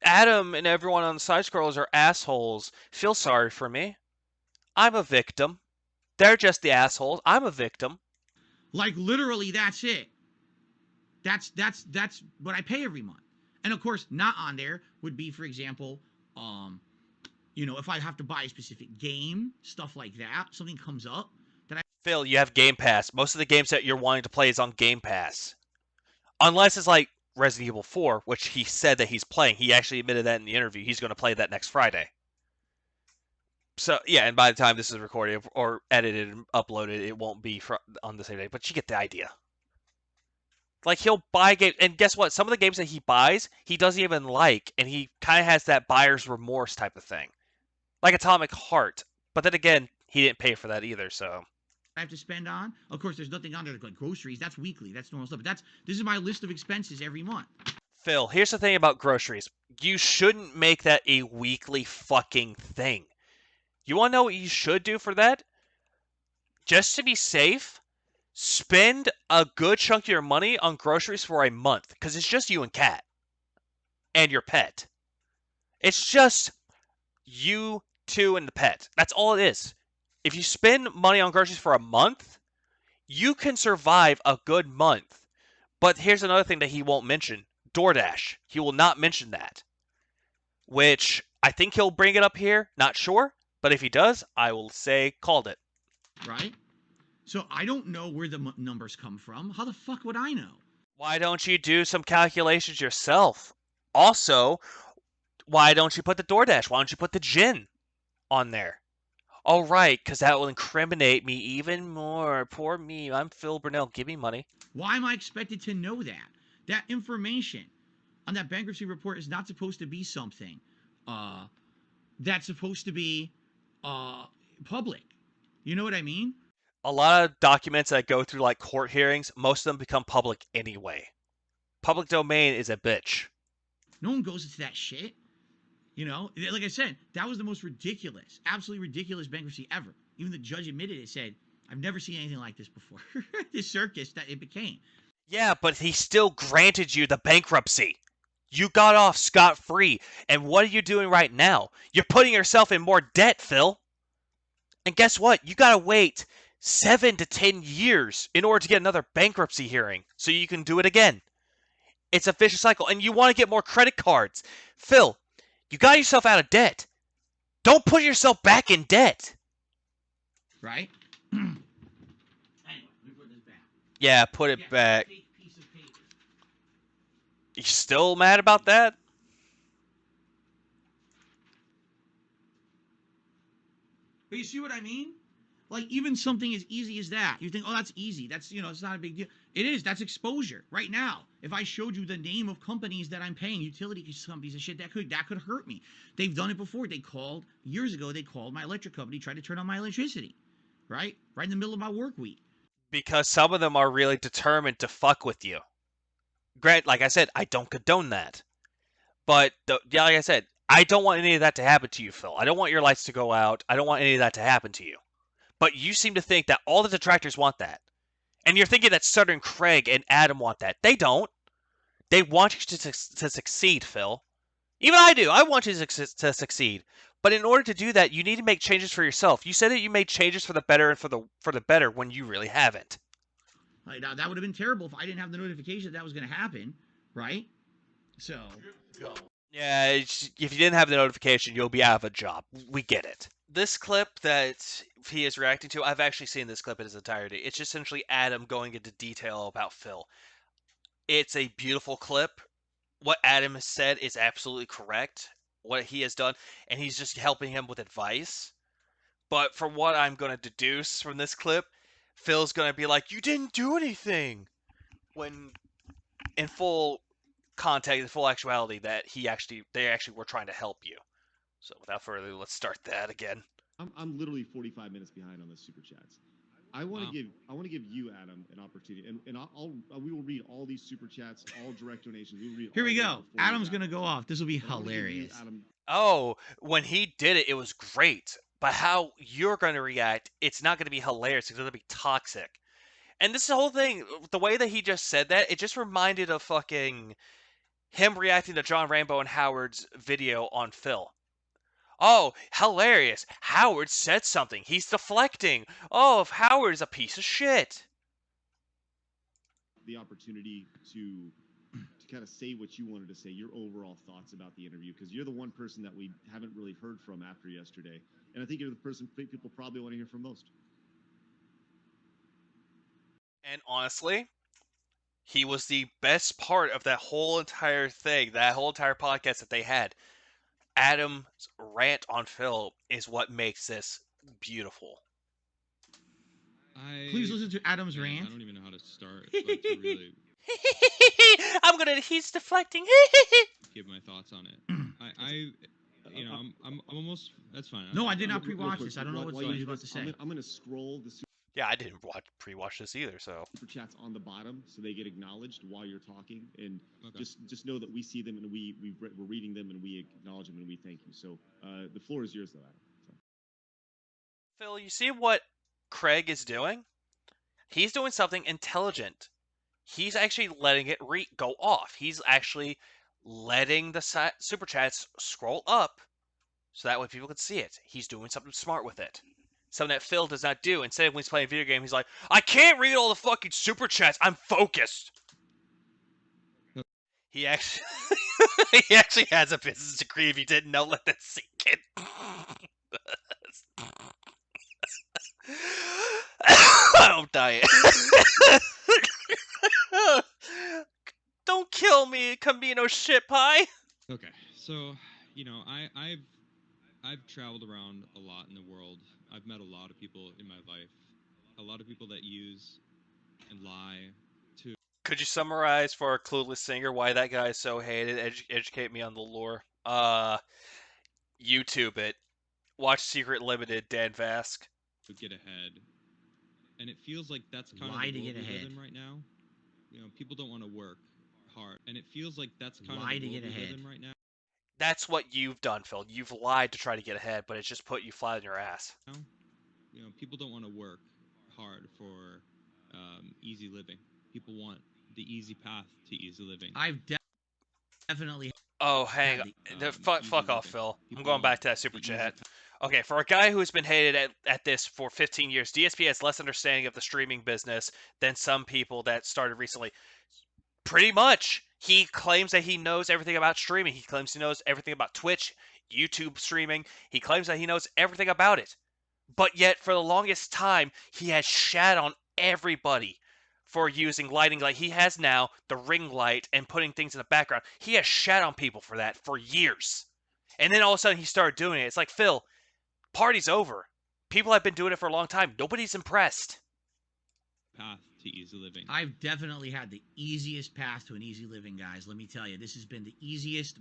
Adam and everyone on the side scrollers are assholes. Feel sorry for me. I'm a victim. They're just the assholes. I'm a victim. Like literally, that's it. That's what I pay every month. And of course, not on there would be, for example, if I have to buy a specific game, stuff like that, something comes up that I Phil, you have Game Pass. Most of the games that you're wanting to play is on Game Pass. Unless it's like Resident Evil 4, which he said that he's playing. He actually admitted that in the interview. He's going to play that next Friday. So, yeah, and by the time this is recorded or edited and uploaded, it won't be on the same day. But you get the idea. Like, he'll buy games, and guess what? Some of the games that he buys, he doesn't even like, and he kind of has that buyer's remorse type of thing. Like Atomic Heart. But then again, he didn't pay for that either, so... have to spend on. Of course, there's nothing on there like groceries. That's weekly. That's normal stuff. But this is my list of expenses every month. Phil, here's the thing about groceries. You shouldn't make that a weekly fucking thing. You want to know what you should do for that? Just to be safe, spend a good chunk of your money on groceries for a month. Because it's just you and Kat. And your pet. It's just you two and the pet. That's all it is. If you spend money on groceries for a month, you can survive a good month. But here's another thing that he won't mention. DoorDash. He will not mention that. Which, I think he'll bring it up here. Not sure. But if he does, I will say, called it. Right? So I don't know where the numbers come from. How the fuck would I know? Why don't you do some calculations yourself? Also, why don't you put the DoorDash? Why don't you put the gin on there? Oh, right, because that will incriminate me even more. Poor me. I'm Phil Burnell. Give me money. Why am I expected to know that? That information on that bankruptcy report is not supposed to be something that's supposed to be public. You know what I mean? A lot of documents that go through like court hearings, most of them become public anyway. Public domain is a bitch. No one goes into that shit. You know, like I said, that was the most ridiculous, absolutely ridiculous bankruptcy ever. Even the judge admitted it, said, I've never seen anything like this before. This circus that it became. Yeah, but he still granted you the bankruptcy. You got off scot-free. And what are you doing right now? You're putting yourself in more debt, Phil. And guess what? You gotta wait 7 to 10 years in order to get another bankruptcy hearing so you can do it again. It's a vicious cycle. And you want to get more credit cards. Phil, you got yourself out of debt. Don't put yourself back in debt. Right? Anyway, let me put this back. Yeah, put it back. Fake piece of paper. You still mad about that? But you see what I mean? Like, even something as easy as that. You think, oh, that's easy. That's, it's not a big deal. It is. That's exposure. Right now, if I showed you the name of companies that I'm paying, utility companies and shit, that could hurt me. They've done it before. Years ago, they called my electric company, tried to turn on my electricity. Right? Right in the middle of my work week. Because some of them are really determined to fuck with you. Grant, like I said, I don't condone that. But, yeah, like I said, I don't want any of that to happen to you, Phil. I don't want your lights to go out. I don't want any of that to happen to you. But you seem to think that all the detractors want that. And you're thinking that Southern Craig and Adam want that. They don't. They want you to succeed, Phil. Even I do. I want you to succeed. But in order to do that, you need to make changes for yourself. You said that you made changes for the better and for the better when you really haven't. Like, now, that would have been terrible if I didn't have the notification that was going to happen, right? So, Yeah, if you didn't have the notification, you'll be out of a job. We get it. This clip that he is reacting to, I've actually seen this clip in its entirety. It's just essentially Adam going into detail about Phil. It's a beautiful clip. What Adam has said is absolutely correct. What he has done, and he's just helping him with advice. But from what I'm going to deduce from this clip, Phil's going to be like, "You didn't do anything," when in full context, in full actuality, that they actually were trying to help you. So without further ado, let's start that again. I'm literally 45 minutes behind on the super chats. I want to give you, Adam, an opportunity, and we will read all these super chats, all direct donations. We will read. Here all we of them go. before you, Adam's Adam. gonna go off. This will be I wanna give you, hilarious. Adam, Oh, when he did it, it was great. But how you're going to react, it's not going to be hilarious. It's going to be toxic. And this whole thing, the way that he just said that, it just reminded of fucking him reacting to John Rambo and Howard's video on Phil. Oh, hilarious. Howard said something. He's deflecting. Oh, if Howard's a piece of shit. the opportunity to kind of say what you wanted to say, your overall thoughts about the interview, because you're the one person that we haven't really heard from after yesterday, and I think you're the person people probably want to hear from most. And honestly, he was the best part of that whole entire thing, that whole entire podcast that they had. Adam's rant on Phil is what makes this beautiful. Please listen to Adam's Man, rant. I don't even know how to start. Like, to really He's deflecting. give my thoughts on it. I'm almost. That's fine. No, I did not Real pre-watch quick, this. I don't know while what you he's do about this, to say. I'm going to scroll the Yeah, I didn't pre-watch this either, so. super chats on the bottom so they get acknowledged while you're talking, and Okay. just know that we see them and we're reading them and we acknowledge them and we thank you. So the floor is yours, though, Adam. So. Phil, you see what Craig is doing? He's doing something intelligent. He's actually letting it go off. He's actually letting the super chats scroll up so that way people can see it. He's doing something smart with it. Something that Phil does not do. Instead, when he's playing a video game, he's like, I can't read all the fucking super chats. I'm focused. He actually he actually has a business degree. If you didn't know, let that sink in. I'm dying. Don't kill me, Camino shit pie. Okay, so I've traveled around a lot in the world. I've met a lot of people in my life, a lot of people that use and lie to. Could you summarize for a clueless singer why that guy is so hated? Educate me on the lore. YouTube it. Watch Secret Limited, Dan Vask. Get ahead, and it feels like that's kind Lie of to the world get we live ahead. in right now. People don't want to work hard, and it feels like that's kind Lie of to the world get we live ahead. in right now. That's what you've done, Phil. You've lied to try to get ahead, but it's just put you flat on your ass. People don't want to work hard for easy living. People want the easy path to easy living. I've definitely. Oh, hang had on. easy Fuck off, living. Phil. I'm People going back want to that super the easy chat. path. Okay, for a guy who's been hated at this for 15 years, DSP has less understanding of the streaming business than some people that started recently. Pretty much. He claims that he knows everything about streaming. He claims he knows everything about Twitch, YouTube streaming. He claims that he knows everything about it. But yet, for the longest time, he has shat on everybody for using lighting like he has now, the ring light, and putting things in the background. He has shat on people for that for years. And then all of a sudden he started doing it. It's like, Phil, party's over. People have been doing it for a long time. Nobody's impressed. Path to easy living. I've definitely had the easiest path to an easy living, guys. Let me tell you, this has been the easiest,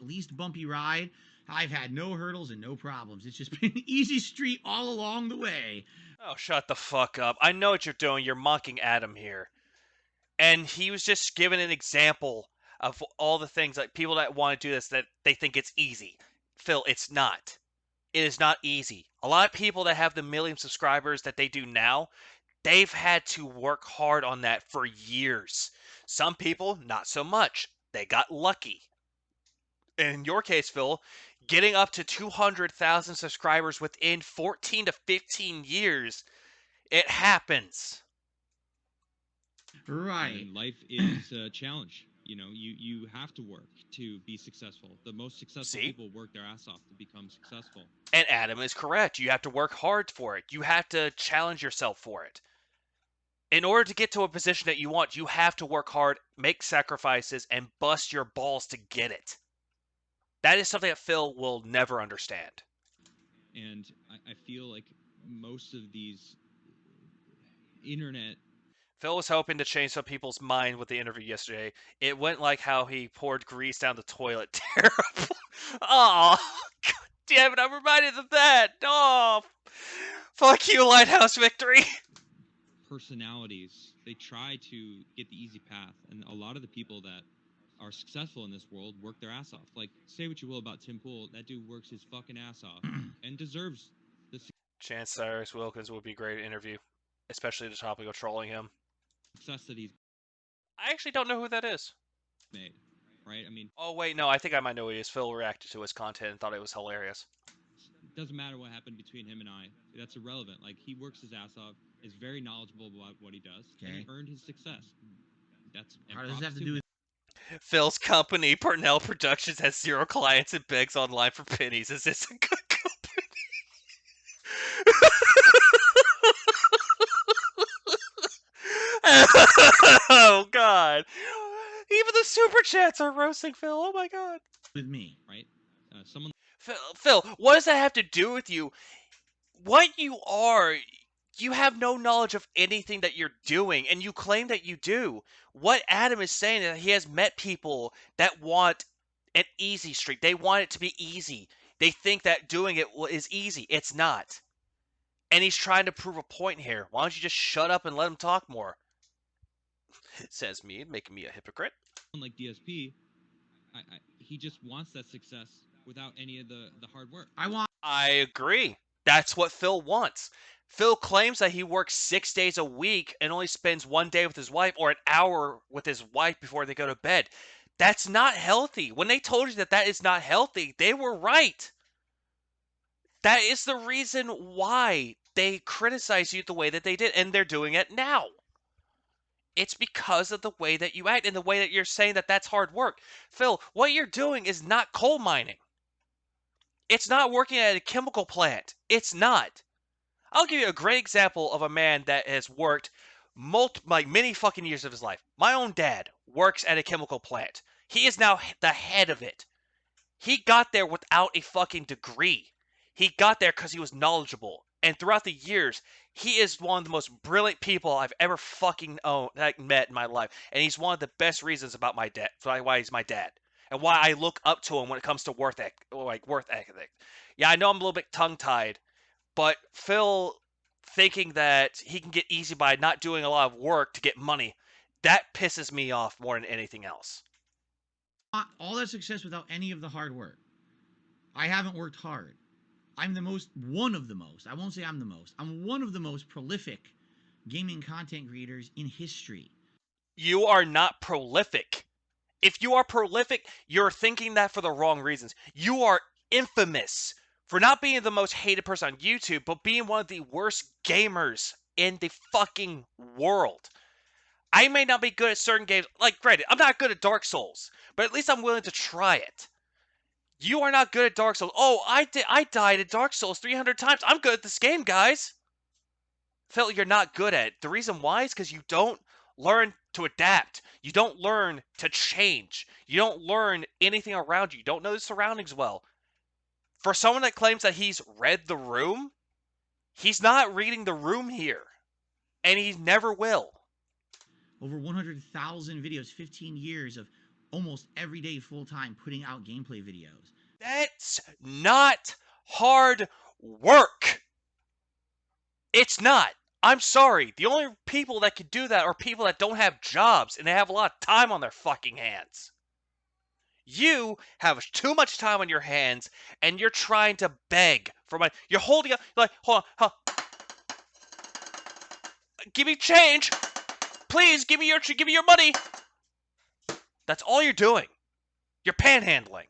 least bumpy ride. I've had no hurdles and no problems. It's just been an easy street all along the way. Oh, shut the fuck up. I know what you're doing. You're mocking Adam here. And he was just giving an example of all the things, like people that want to do this, that they think it's easy. Phil, it's not. It is not easy. A lot of people that have the million subscribers that they do now, they've had to work hard on that for years. Some people, not so much. They got lucky. In your case, Phil, getting up to 200,000 subscribers within 14 to 15 years, it happens. Right. And life is a challenge. You have to work to be successful. The most successful people work their ass off to become successful. And Adam is correct. You have to work hard for it. You have to challenge yourself for it. In order to get to a position that you want, you have to work hard, make sacrifices, and bust your balls to get it. That is something that Phil will never understand. And I feel like most of these internet Phil was hoping to change some people's mind with the interview yesterday. It went like how he poured grease down the toilet. Terrible. Oh, God damn it! I'm reminded of that. Oh, fuck you, Lighthouse Victory. personalities, they try to get the easy path, and a lot of the people that are successful in this world work their ass off. Like, say what you will about Tim Pool, that dude works his fucking ass off and deserves the Chance Cyrus Wilkins would be a great interview, especially the topic of trolling him. success that he's I actually don't know who that is. made, right? I mean, Oh wait, no, I think I might know who he is. Phil reacted to his content and thought it was hilarious. it doesn't matter what happened between him and I. That's irrelevant. Like, he works his ass off, is very knowledgeable about what he does, and he Okay. earned his success. That's and How does this props have to do with Phil's company, Purnell Productions, has 0 clients and begs online for pennies. Is this a good company? Oh God! Even the super chats are roasting Phil. Oh my God! me? right? Someone Phil, what does that have to do with you? What you are, you have no knowledge of anything that you're doing, and you claim that you do. What Adam is saying is that he has met people that want an easy streak. They want it to be easy. They think that doing it is easy. It's not. And he's trying to prove a point here. Why don't you just shut up and let him talk more? Says me, making me a hypocrite. like DSP, he just wants that success without any of the hard work. I agree. That's what Phil wants. Phil claims that he works 6 days a week and only spends 1 day with his wife or an hour with his wife before they go to bed. That's not healthy. When they told you that that is not healthy, they were right. That is the reason why they criticize you the way that they did, and they're doing it now. It's because of the way that you act and the way that you're saying that that's hard work. Phil, what you're doing is not coal mining. It's not working at a chemical plant. It's not. I'll give you a great example of a man that has worked many fucking years of his life. My own dad works at a chemical plant. He is now the head of it. He got there without a fucking degree. He got there because he was knowledgeable. And throughout the years, he is one of the most brilliant people I've ever fucking met in my life. And he's one of the best reasons about my dad, why he's my dad. And why I look up to him when it comes to worth ethic. Yeah, I know I'm a little bit tongue-tied, but Phil thinking that he can get easy by not doing a lot of work to get money, that pisses me off more than anything else. All that success without any of the hard work. I haven't worked hard. I'm one of the most, I won't say I'm the most, I'm one of the most prolific gaming content creators in history. You are not prolific. If you are prolific, you're thinking that for the wrong reasons. You are infamous for not being the most hated person on YouTube, but being one of the worst gamers in the fucking world. I may not be good at certain games. Like, granted, I'm not good at Dark Souls, but at least I'm willing to try it. You are not good at Dark Souls. Oh, I died at Dark Souls 300 times. I'm good at this game, guys. Phil, you're not good at it. The reason why is because you don't learn to adapt. You don't learn to change. You don't learn anything around you. You don't know the surroundings well. For someone that claims that he's read the room, he's not reading the room here. And he never will. Over 100,000 videos, 15 years of almost every day full-time putting out gameplay videos. That's not hard work. It's not. I'm sorry. The only people that can do that are people that don't have jobs and they have a lot of time on their fucking hands. You have too much time on your hands and you're trying to beg for money. You're holding up, like, hold on, give me change. Please give me your money. That's all you're doing. You're panhandling.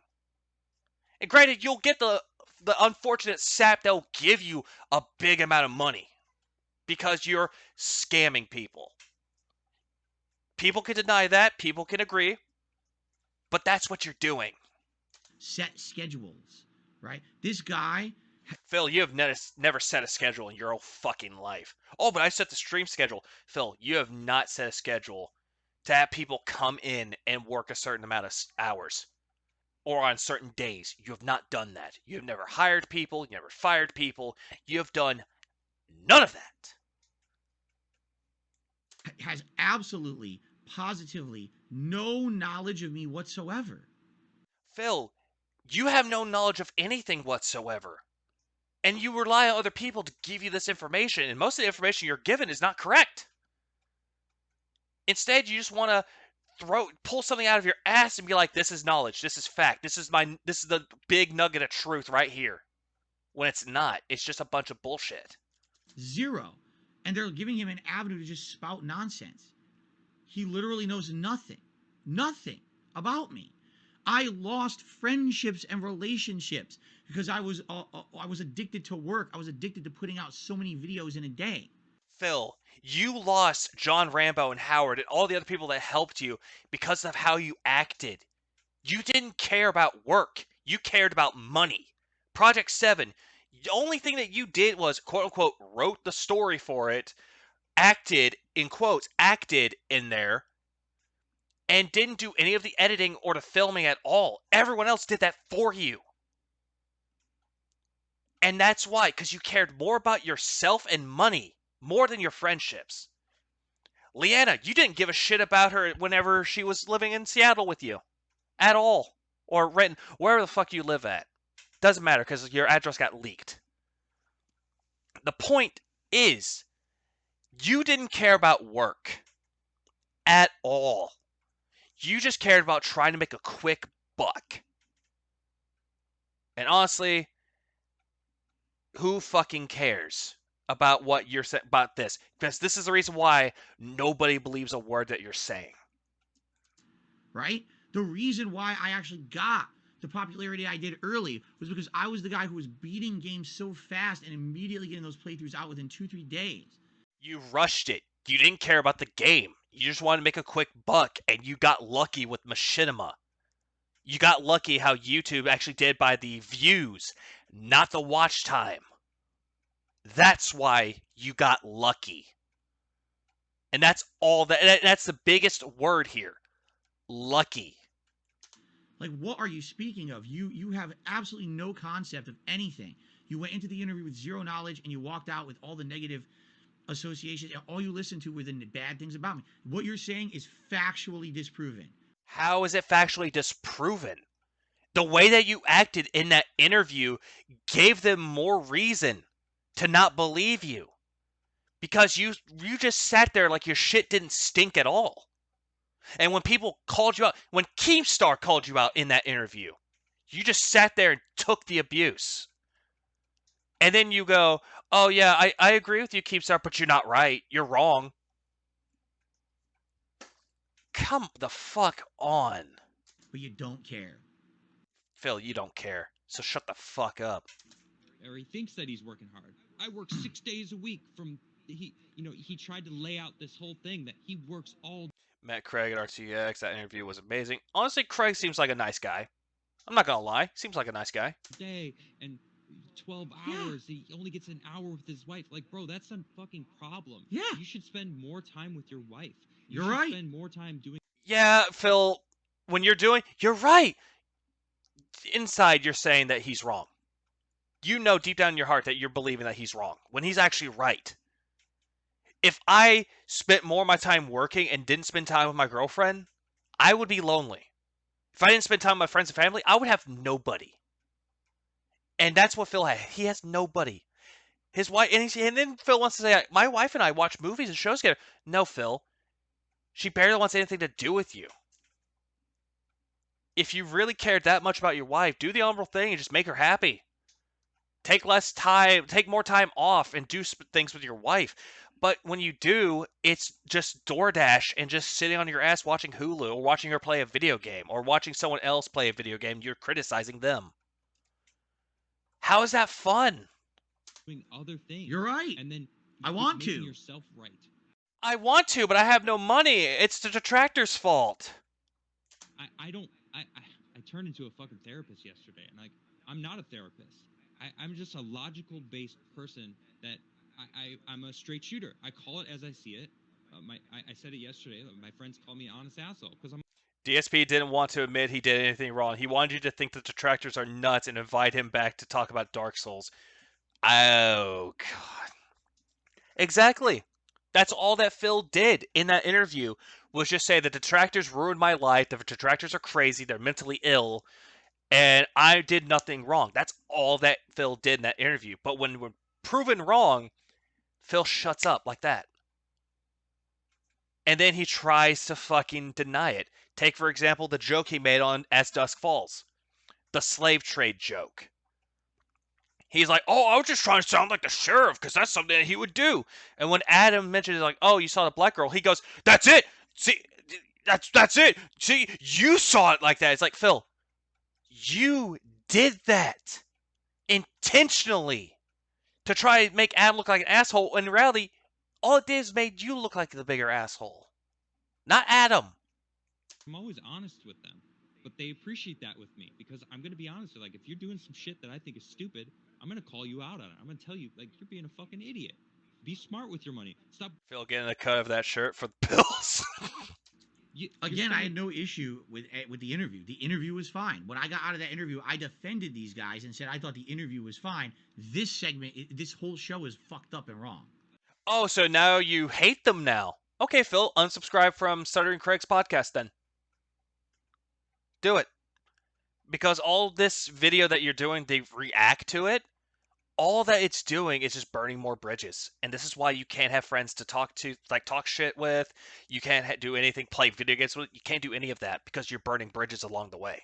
And granted, you'll get the unfortunate sap that'll give you a big amount of money because you're scamming people. People can deny that. People can agree. But that's what you're doing. Set schedules, right? This guy... Phil, you have never set a schedule in your whole fucking life. Oh, but I set the stream schedule. Phil, you have not set a schedule to have people come in and work a certain amount of hours. or on certain days. You have not done that. You have never hired people, you never fired people. You have done none of that. Has absolutely, positively no knowledge of me whatsoever. Phil, you have no knowledge of anything whatsoever. And you rely on other people to give you this information, and most of the information you're given is not correct. Instead, you just want to pull something out of your ass and be like, this is knowledge, this is fact, this is the big nugget of truth right here. When it's not. It's just a bunch of bullshit. Zero. And they're giving him an avenue to just spout nonsense. He literally knows nothing about me. I lost friendships and relationships because I was addicted to work. I was addicted to putting out so many videos in a day. Phil, you lost John Rambo and Howard and all the other people that helped you because of how you acted. You didn't care about work. You cared about money. Project 7, the only thing that you did was, quote unquote, wrote the story for it, acted, in quotes, acted in there, and didn't do any of the editing or the filming at all. Everyone else did that for you. And that's why, because you cared more about yourself and money more than your friendships. Leanna, you didn't give a shit about her whenever she was living in Seattle with you. At all. Or Renton, wherever the fuck you live at. Doesn't matter, because your address got leaked. The point is, you didn't care about work. At all. You just cared about trying to make a quick buck. And honestly, who fucking cares about what you're saying about this? Because this is the reason why nobody believes a word that you're saying. Right? The reason why I actually got the popularity I did early was because I was the guy who was beating games so fast and immediately getting those playthroughs out within 2-3 days. You rushed it. You didn't care about the game. You just wanted to make a quick buck, and you got lucky with machinima. You got lucky how YouTube actually did by the views, not the watch time. That's why you got lucky. And that's all that's the biggest word here. Lucky. Like, what are you speaking of? You have absolutely no concept of anything. You went into the interview with zero knowledge and you walked out with all the negative associations. All you listened to were the bad things about me. What you're saying is factually disproven. How is it factually disproven? The way that you acted in that interview gave them more reason to not believe you. Because you just sat there like your shit didn't stink at all. And when people called you out, when Keemstar called you out in that interview, you just sat there and took the abuse. And then you go, oh yeah, I agree with you, Keemstar, but you're not right. You're wrong. Come the fuck on. But you don't care. Phil, you don't care. So shut the fuck up. Or he thinks that he's working hard. I work 6 days a week from he tried to lay out this whole thing that he works all Met Craig at RTX. That interview was amazing. Honestly, Craig seems like a nice guy. I'm not gonna lie. Seems like a nice guy. day and 12 hours. He only gets an hour with his wife. Like, bro, that's a fucking problem. Yeah. You should spend more time with your wife. You're should right. Spend more time doing. Yeah, Phil, when you're right. Inside, you're saying that he's wrong. You know deep down in your heart that you're believing that he's wrong, when he's actually right. If I spent more of my time working and didn't spend time with my girlfriend, I would be lonely. If I didn't spend time with my friends and family, I would have nobody. And that's what Phil had. He has nobody. His wife, and then Phil wants to say, my wife and I watch movies and shows together. No, Phil. She barely wants anything to do with you. If you really cared that much about your wife, do the honorable thing and just make her happy. Take less time, take more time off and do things with your wife. But when you do, it's just DoorDash and just sitting on your ass watching Hulu or watching her play a video game or watching someone else play a video game. You're criticizing them. How is that fun? Doing other things. You're right. And then I want making to. yourself right. I want to, but I have no money. It's the detractor's fault. I turned into a fucking therapist yesterday, and I'm not a therapist. I'm just a logical based person that I'm a straight shooter. I call it as I see it. I said it yesterday. My friends call me an honest asshole because I'm. DSP didn't want to admit he did anything wrong. He wanted you to think the detractors are nuts and invite him back to talk about Dark Souls. Oh, God. Exactly. That's all that Phil did in that interview was just say the detractors ruined my life. The detractors are crazy. They're mentally ill. And I did nothing wrong. That's all that Phil did in that interview. But when we're proven wrong, Phil shuts up like that. And then he tries to fucking deny it. Take, for example, the joke he made on As Dusk Falls. The slave trade joke. He's like, oh, I was just trying to sound like the sheriff because that's something that he would do. And when Adam mentions, like, oh, you saw the black girl, he goes, that's it. See, that's it. See, you saw it like that. It's like, Phil, you did that intentionally to try and make Adam look like an asshole. And in reality, all it did is made you look like the bigger asshole, not Adam. I'm always honest with them, but they appreciate that with me because I'm going to be honest. Like, if you're doing some shit that I think is stupid, I'm going to call you out on it. I'm going to tell you, like, you're being a fucking idiot. Be smart with your money. Stop. Phil getting a cut of that shirt for the Bills. Again, I had no issue with the interview. The interview was fine. When I got out of that interview, I defended these guys and said I thought the interview was fine. This segment, this whole show is fucked up and wrong. Oh, so now you hate them now. Okay, Phil, unsubscribe from Stuttering Craig's podcast then. Do it. Because all this video that you're doing, they react to it. All that it's doing is just burning more bridges. And this is why you can't have friends to talk shit with. You can't do anything, play video games with. You can't do any of that because you're burning bridges along the way.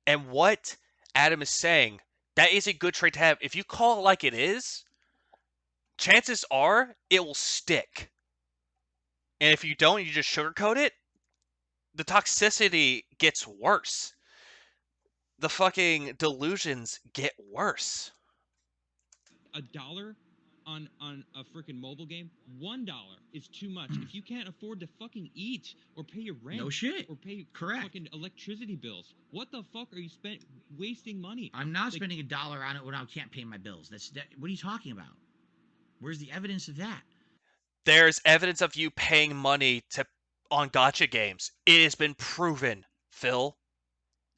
And what Adam is saying, that is a good trait to have. If you call it like it is, chances are it will stick. And if you don't, you just sugarcoat it, the toxicity gets worse. The fucking delusions get worse. $1 on a freaking mobile game, $1 is too much. If you can't afford to fucking eat or pay your rent, No shit. or pay Correct. fucking electricity bills, what the fuck are you wasting money? I'm not Like, spending $1 on it when I can't pay my bills. What are you talking about? Where's the evidence of that? There's evidence of you paying money on gacha games. It has been proven, Phil.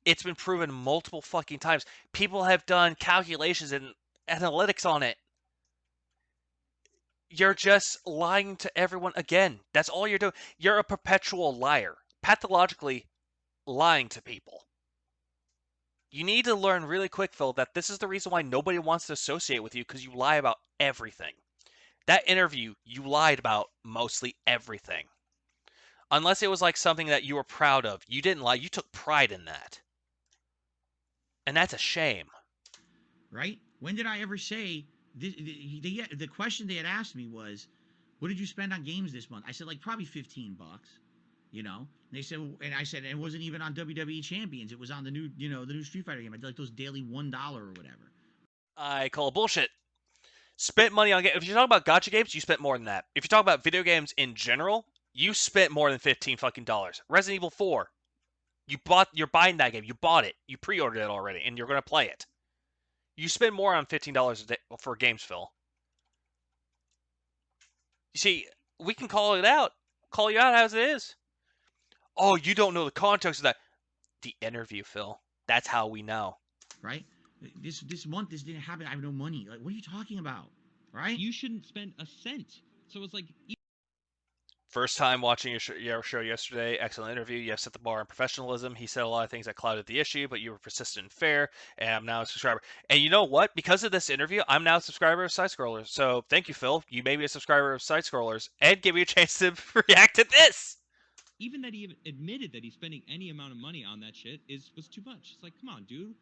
It's been proven multiple fucking times. People have done calculations and analytics on it. You're just lying to everyone again. That's all you're doing. You're a perpetual liar. Pathologically lying to people. You need to learn really quick, Phil, that this is the reason why nobody wants to associate with you, because you lie about everything. That interview, you lied about mostly everything. Unless it was like something that you were proud of. You didn't lie. You took pride in that. And that's a shame. Right? When did I ever say the question they had asked me was, what did you spend on games this month? I said, like, probably $15, you know? And they said, and I said, it wasn't even on WWE Champions. It was on the new Street Fighter game. I did like those daily $1 or whatever. I call it bullshit. Spent money on games. If you're talking about gacha games, you spent more than that. If you're talking about video games in general, you spent more than $15 fucking dollars. Resident Evil 4. You're buying that game. You bought it. You pre-ordered it already, and you're going to play it. You spend more on $15 a day for games, Phil. You see, we can call it out. Call you out as it is. Oh, you don't know the context of that. The interview, Phil. That's how we know. Right? This month, this didn't happen. I have no money. Like, what are you talking about? Right? you shouldn't spend a cent. So it's like, First time watching your show yesterday. Excellent interview. You have set the bar on professionalism. He said a lot of things that clouded the issue, but you were persistent and fair, and I'm now a subscriber. And you know what? Because of this interview, I'm now a subscriber of Side Scrollers. So thank you, Phil. You made me a subscriber of Side Scrollers and give me a chance to react to this. even that he even admitted that he's spending any amount of money on that shit was too much. It's like, come on, dude.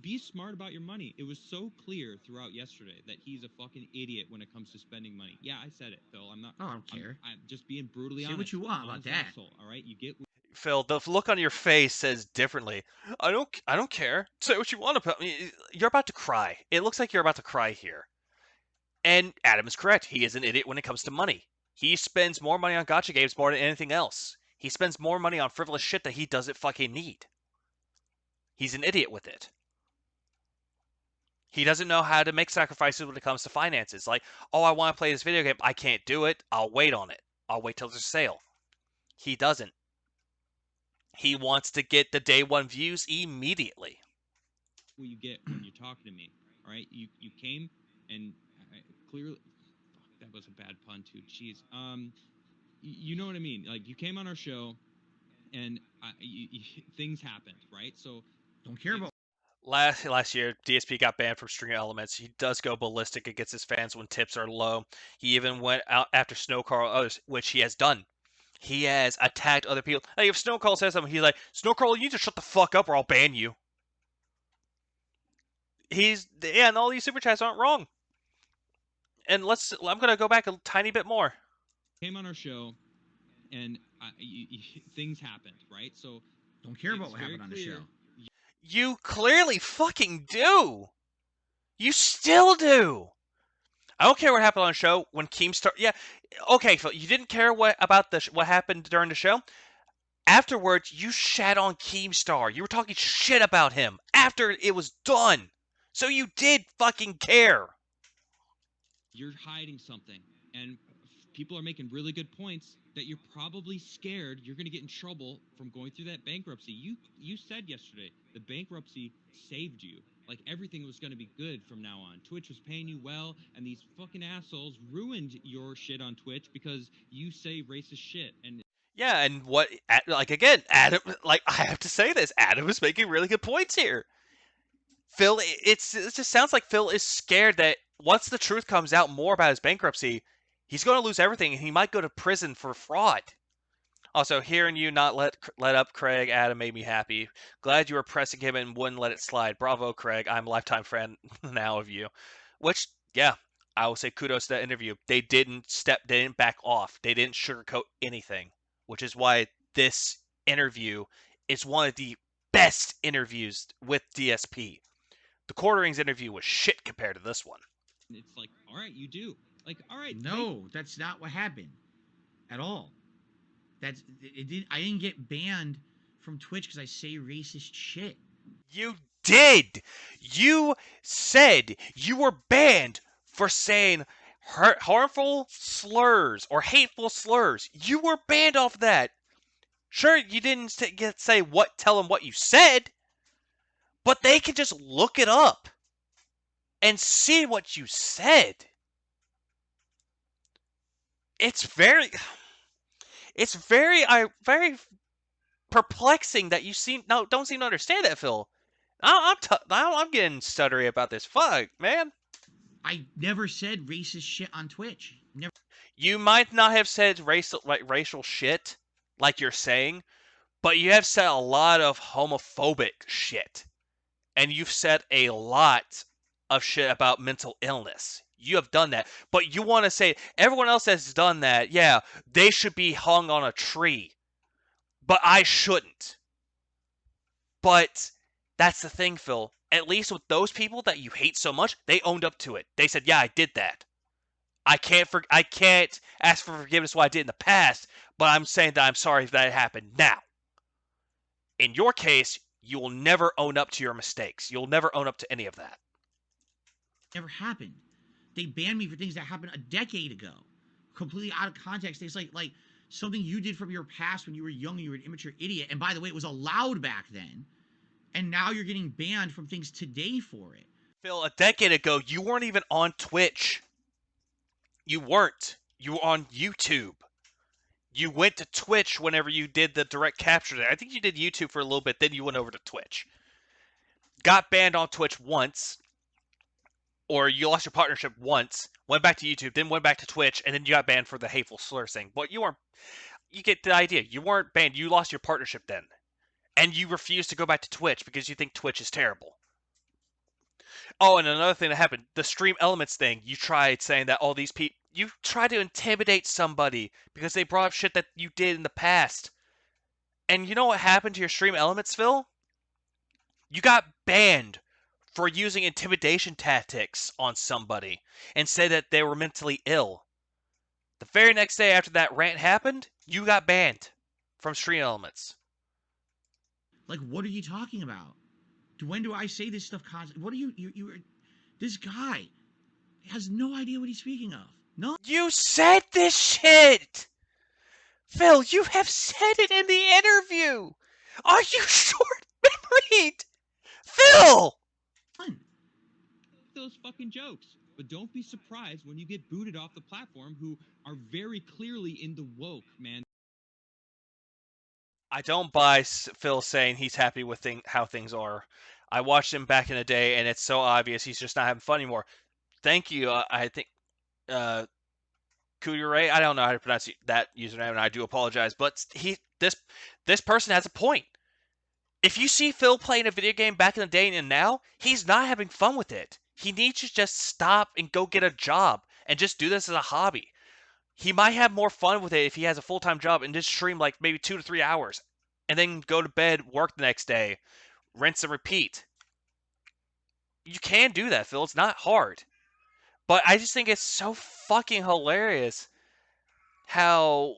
Be smart about your money. It was so clear throughout yesterday that he's a fucking idiot when it comes to spending money. Yeah, I said it, Phil. I'm not. Oh, I don't care. I'm just being brutally Say honest. what you want about Honest that. asshole, all right, you get. Phil, the look on your face says differently. I don't care. Say what you want about me. You're about to cry. It looks like you're about to cry here. And Adam is correct. He is an idiot when it comes to money. He spends more money on gacha games more than anything else. He spends more money on frivolous shit that he doesn't fucking need. He's an idiot with it. He doesn't know how to make sacrifices when it comes to finances. Like, oh, I want to play this video game. I can't do it. I'll wait on it. I'll wait till there's a sale. He doesn't. He wants to get the day one views immediately. What you get when you're talking to me, all right? You came and clearly, fuck, that was a bad pun too. Jeez. You know what I mean? Like you came on our show, and things happened, right? So Don't care about. Last year, DSP got banned from String Elements. He does go ballistic against his fans when tips are low. He even went out after Snow Carl others, which he has done. He has attacked other people. Like if Snow Carl says something, he's like, Snow Carl, you need to shut the fuck up or I'll ban you. And all these super chats aren't wrong. And I'm gonna go back a tiny bit more. came on our show, and things happened, right? So Don't care about it's what very happened on the clear. show. You clearly fucking do. You still do. I don't care what happened on the show when Keemstar. Yeah, okay, Phil. You didn't care what happened during the show. Afterwards, you shat on Keemstar. You were talking shit about him after it was done. So you did fucking care. You're hiding something, and people are making really good points that you're probably scared you're going to get in trouble from going through that bankruptcy. You said yesterday the bankruptcy saved you. Like everything was going to be good from now on. Twitch was paying you well, and these fucking assholes ruined your shit on Twitch because you say racist shit. And Yeah, and again, Adam, like I have to say this, Adam is making really good points here. Phil, it just sounds like Phil is scared that once the truth comes out more about his bankruptcy, he's going to lose everything and he might go to prison for fraud. Also, hearing you not let up Craig, Adam made me happy. Glad you were pressing him and wouldn't let it slide. Bravo, Craig. I'm a lifetime friend now of you. Which, yeah, I will say kudos to that interview. They didn't back off. They didn't sugarcoat anything, which is why this interview is one of the best interviews with DSP. The Quarterings interview was shit compared to this one. it's like, all right, you do. Like, all right. No, that's not what happened at all. That's it. I didn't get banned from Twitch because I say racist shit. You did. You said you were banned for saying harmful slurs or hateful slurs. You were banned off that. Sure, you didn't tell them what you said, but they can just look it up and see what you said. It's very very perplexing that you don't seem to understand that, Phil. I'm getting stuttery about this. Fuck, man. I never said racist shit on Twitch. Never. You might not have said racial shit like you're saying, but you have said a lot of homophobic shit. And you've said a lot of shit about mental illness. You have done that. But you want to say everyone else has done that. Yeah, they should be hung on a tree. But I shouldn't. But that's the thing, Phil. At least with those people that you hate so much, they owned up to it. They said, "Yeah, I did that. I can't ask for forgiveness for what I did in the past, but I'm saying that I'm sorry that it happened now." In your case, you will never own up to your mistakes. You'll never own up to any of that. Never happened. They banned me for things that happened a decade ago, completely out of context. It's like something you did from your past when you were young and you were an immature idiot. And by the way, it was allowed back then. And now you're getting banned from things today for it. Phil, a decade ago, you weren't even on Twitch. You weren't. You were on YouTube. You went to Twitch whenever you did the direct capture there. I think you did YouTube for a little bit, then you went over to Twitch. Got banned on Twitch once, or you lost your partnership once, went back to YouTube, then went back to Twitch, and then you got banned for the hateful slur thing. But you get the idea. You weren't banned. You lost your partnership then. And you refused to go back to Twitch because you think Twitch is terrible. Oh, and another thing that happened, the Stream Elements thing, you tried saying that all these people, you tried to intimidate somebody because they brought up shit that you did in the past. And you know what happened to your Stream Elements, Phil? You got banned for using intimidation tactics on somebody and said that they were mentally ill. The very next day after that rant happened, you got banned from Stream Elements. Like, what are you talking about? When do I say this stuff constantly? What are you this guy has no idea what he's speaking of. No. You said this shit! Phil, you have said it in the interview! Are you short-memoried? Phil! Fun. Those fucking jokes. But don't be surprised when you get booted off the platform who are very clearly in the woke, man. I don't buy Phil saying he's happy with how things are. I watched him back in the day, and it's so obvious he's just not having fun anymore. Thank you. I think uh, Kudure, I don't know how to pronounce that username, and I do apologize, but this person has a point. If you see Phil playing a video game back in the day and now, he's not having fun with it. He needs to just stop and go get a job and just do this as a hobby. He might have more fun with it if he has a full-time job and just stream like maybe 2 to 3 hours and then go to bed, work the next day, rinse and repeat. You can do that, Phil. It's not hard. But I just think it's so fucking hilarious how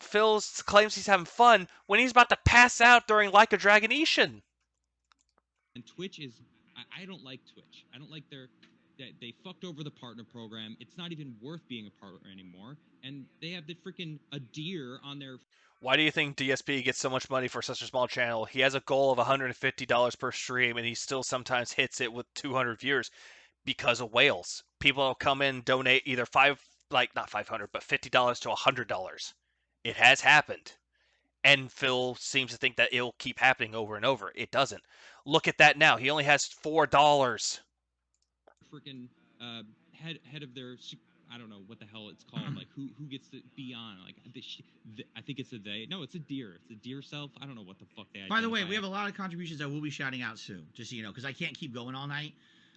Phil claims he's having fun when he's about to pass out during Like a Dragonetian. And Twitch is, I don't like Twitch. I don't like they fucked over the partner program. It's not even worth being a partner anymore. And they have the freaking a deer on their. Why do you think DSP gets so much money for such a small channel? He has a goal of $150 per stream, and he still sometimes hits it with 200 viewers because of whales. People will come in and donate either not 500, but $50 to $100. It has happened. And Phil seems to think that it'll keep happening over and over. It doesn't. Look at that now. He only has $4. Freaking head of their, I don't know what the hell it's called. Like who gets to be on? Like I think it's a they. No, it's a deer. It's a deer self. I don't know what the fuck they. By the way, we have a lot of contributions that we'll be shouting out soon, just so you know, because I can't keep going all night.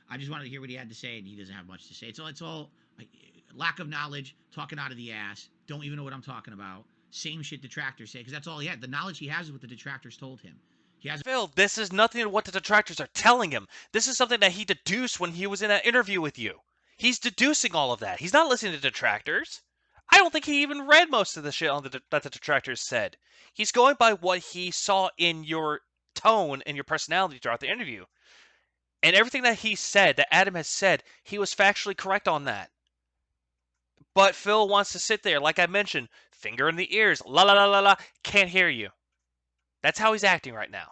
I just wanted to hear what he had to say, and he doesn't have much to say. It's all like, lack of knowledge, talking out of the ass. Don't even know what I'm talking about. Same shit detractors say, because that's all he had. The knowledge he has is what the detractors told him. He has. Phil, this is nothing to what the detractors are telling him. This is something that he deduced when he was in that interview with you. He's deducing all of that. He's not listening to detractors. I don't think he even read most of the shit that the detractors said. He's going by what he saw in your tone and your personality throughout the interview. And everything that he said, that Adam has said, he was factually correct on that. But Phil wants to sit there, like I mentioned, finger in the ears, la la la la la, can't hear you. That's how he's acting right now.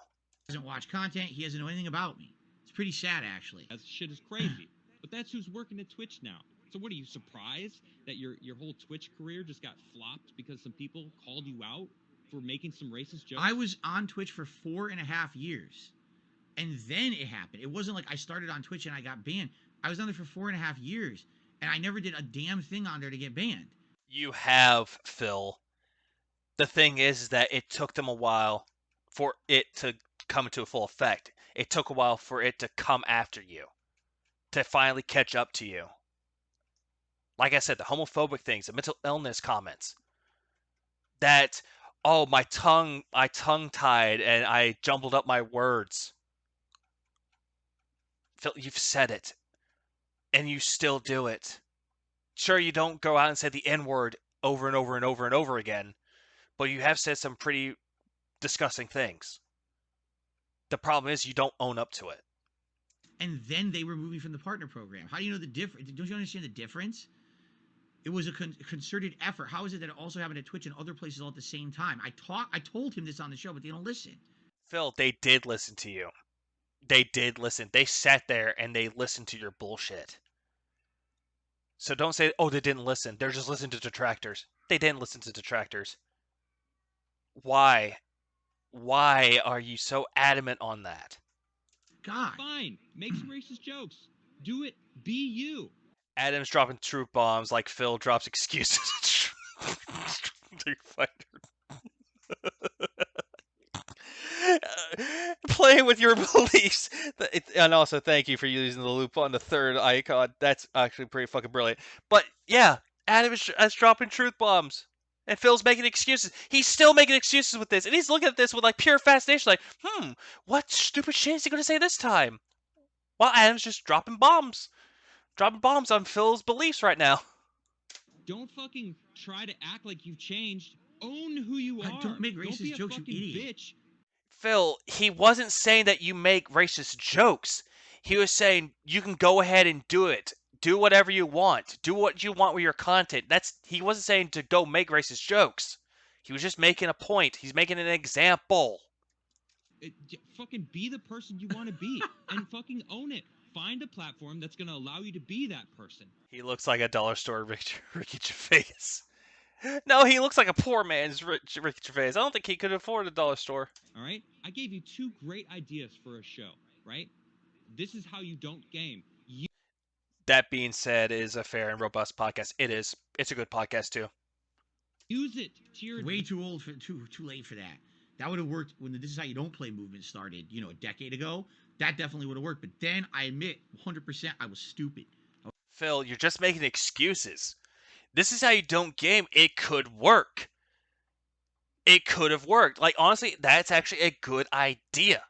Doesn't watch content. He doesn't know anything about me. It's pretty sad, actually. That shit is crazy. But that's who's working at Twitch now. So what are you surprised that your whole Twitch career just got flopped because some people called you out for making some racist jokes? I was on Twitch for 4.5 years, and then it happened. It wasn't like I started on Twitch and I got banned. I was on there for 4.5 years, and I never did a damn thing on there to get banned. You have, Phil. The thing is that it took them a while for it to come into a full effect. It took a while for it to come after you, to finally catch up to you. Like I said, the homophobic things, the mental illness comments. That, oh, I tongue-tied and I jumbled up my words. Phil, you've said it. And you still do it. Sure, you don't go out and say the N-word over and over and over and over again, but you have said some pretty disgusting things. The problem is you don't own up to it. And then they removed me from the partner program. How do you know the difference? Don't you understand the difference? It was a concerted effort. How is it that it also happened at Twitch and other places all at the same time? I told him this on the show, but they don't listen. Phil, they did listen to you. They did listen. They sat there and they listened to your bullshit. So don't say, oh, they didn't listen. They're just listening to detractors. They didn't listen to detractors. Why? Why are you so adamant on that? God. Fine. Make some racist jokes. Do it. Be you. Adam's dropping truth bombs like Phil drops excuses. Street Fighter. Playing with your beliefs. And also, thank you for using the loop on the third icon. That's actually pretty fucking brilliant. But yeah, Adam is dropping truth bombs. And Phil's making excuses. He's still making excuses with this. And he's looking at this with like pure fascination. Like, what stupid shit is he going to say this time? While Adam's just dropping bombs. Dropping bombs on Phil's beliefs right now. Don't fucking try to act like you've changed. Own who you are. Don't make racist jokes, you fucking idiot. bitch. Phil, he wasn't saying that you make racist jokes. He was saying you can go ahead and do it. Do whatever you want. Do what you want with your content. He wasn't saying to go make racist jokes. He was just making a point. He's making an example. Fucking be the person you want to be and fucking own it. Find a platform that's going to allow you to be that person. He looks like a dollar store Ricky Gervais. No, he looks like a poor man's Ricky Gervais. I don't think he could afford a dollar store. All right? I gave you 2 great ideas for a show, right? This is how you don't game. That being said, it is a fair and robust podcast. It is. It's a good podcast too. Use it to your Way too old for too late for that. That would have worked when the This Is How You Don't Play movement started, a decade ago. That definitely would have worked. But then I admit, 100%, I was stupid. Phil, you're just making excuses. This is how you don't game. It could work. It could have worked. Like, honestly, that's actually a good idea.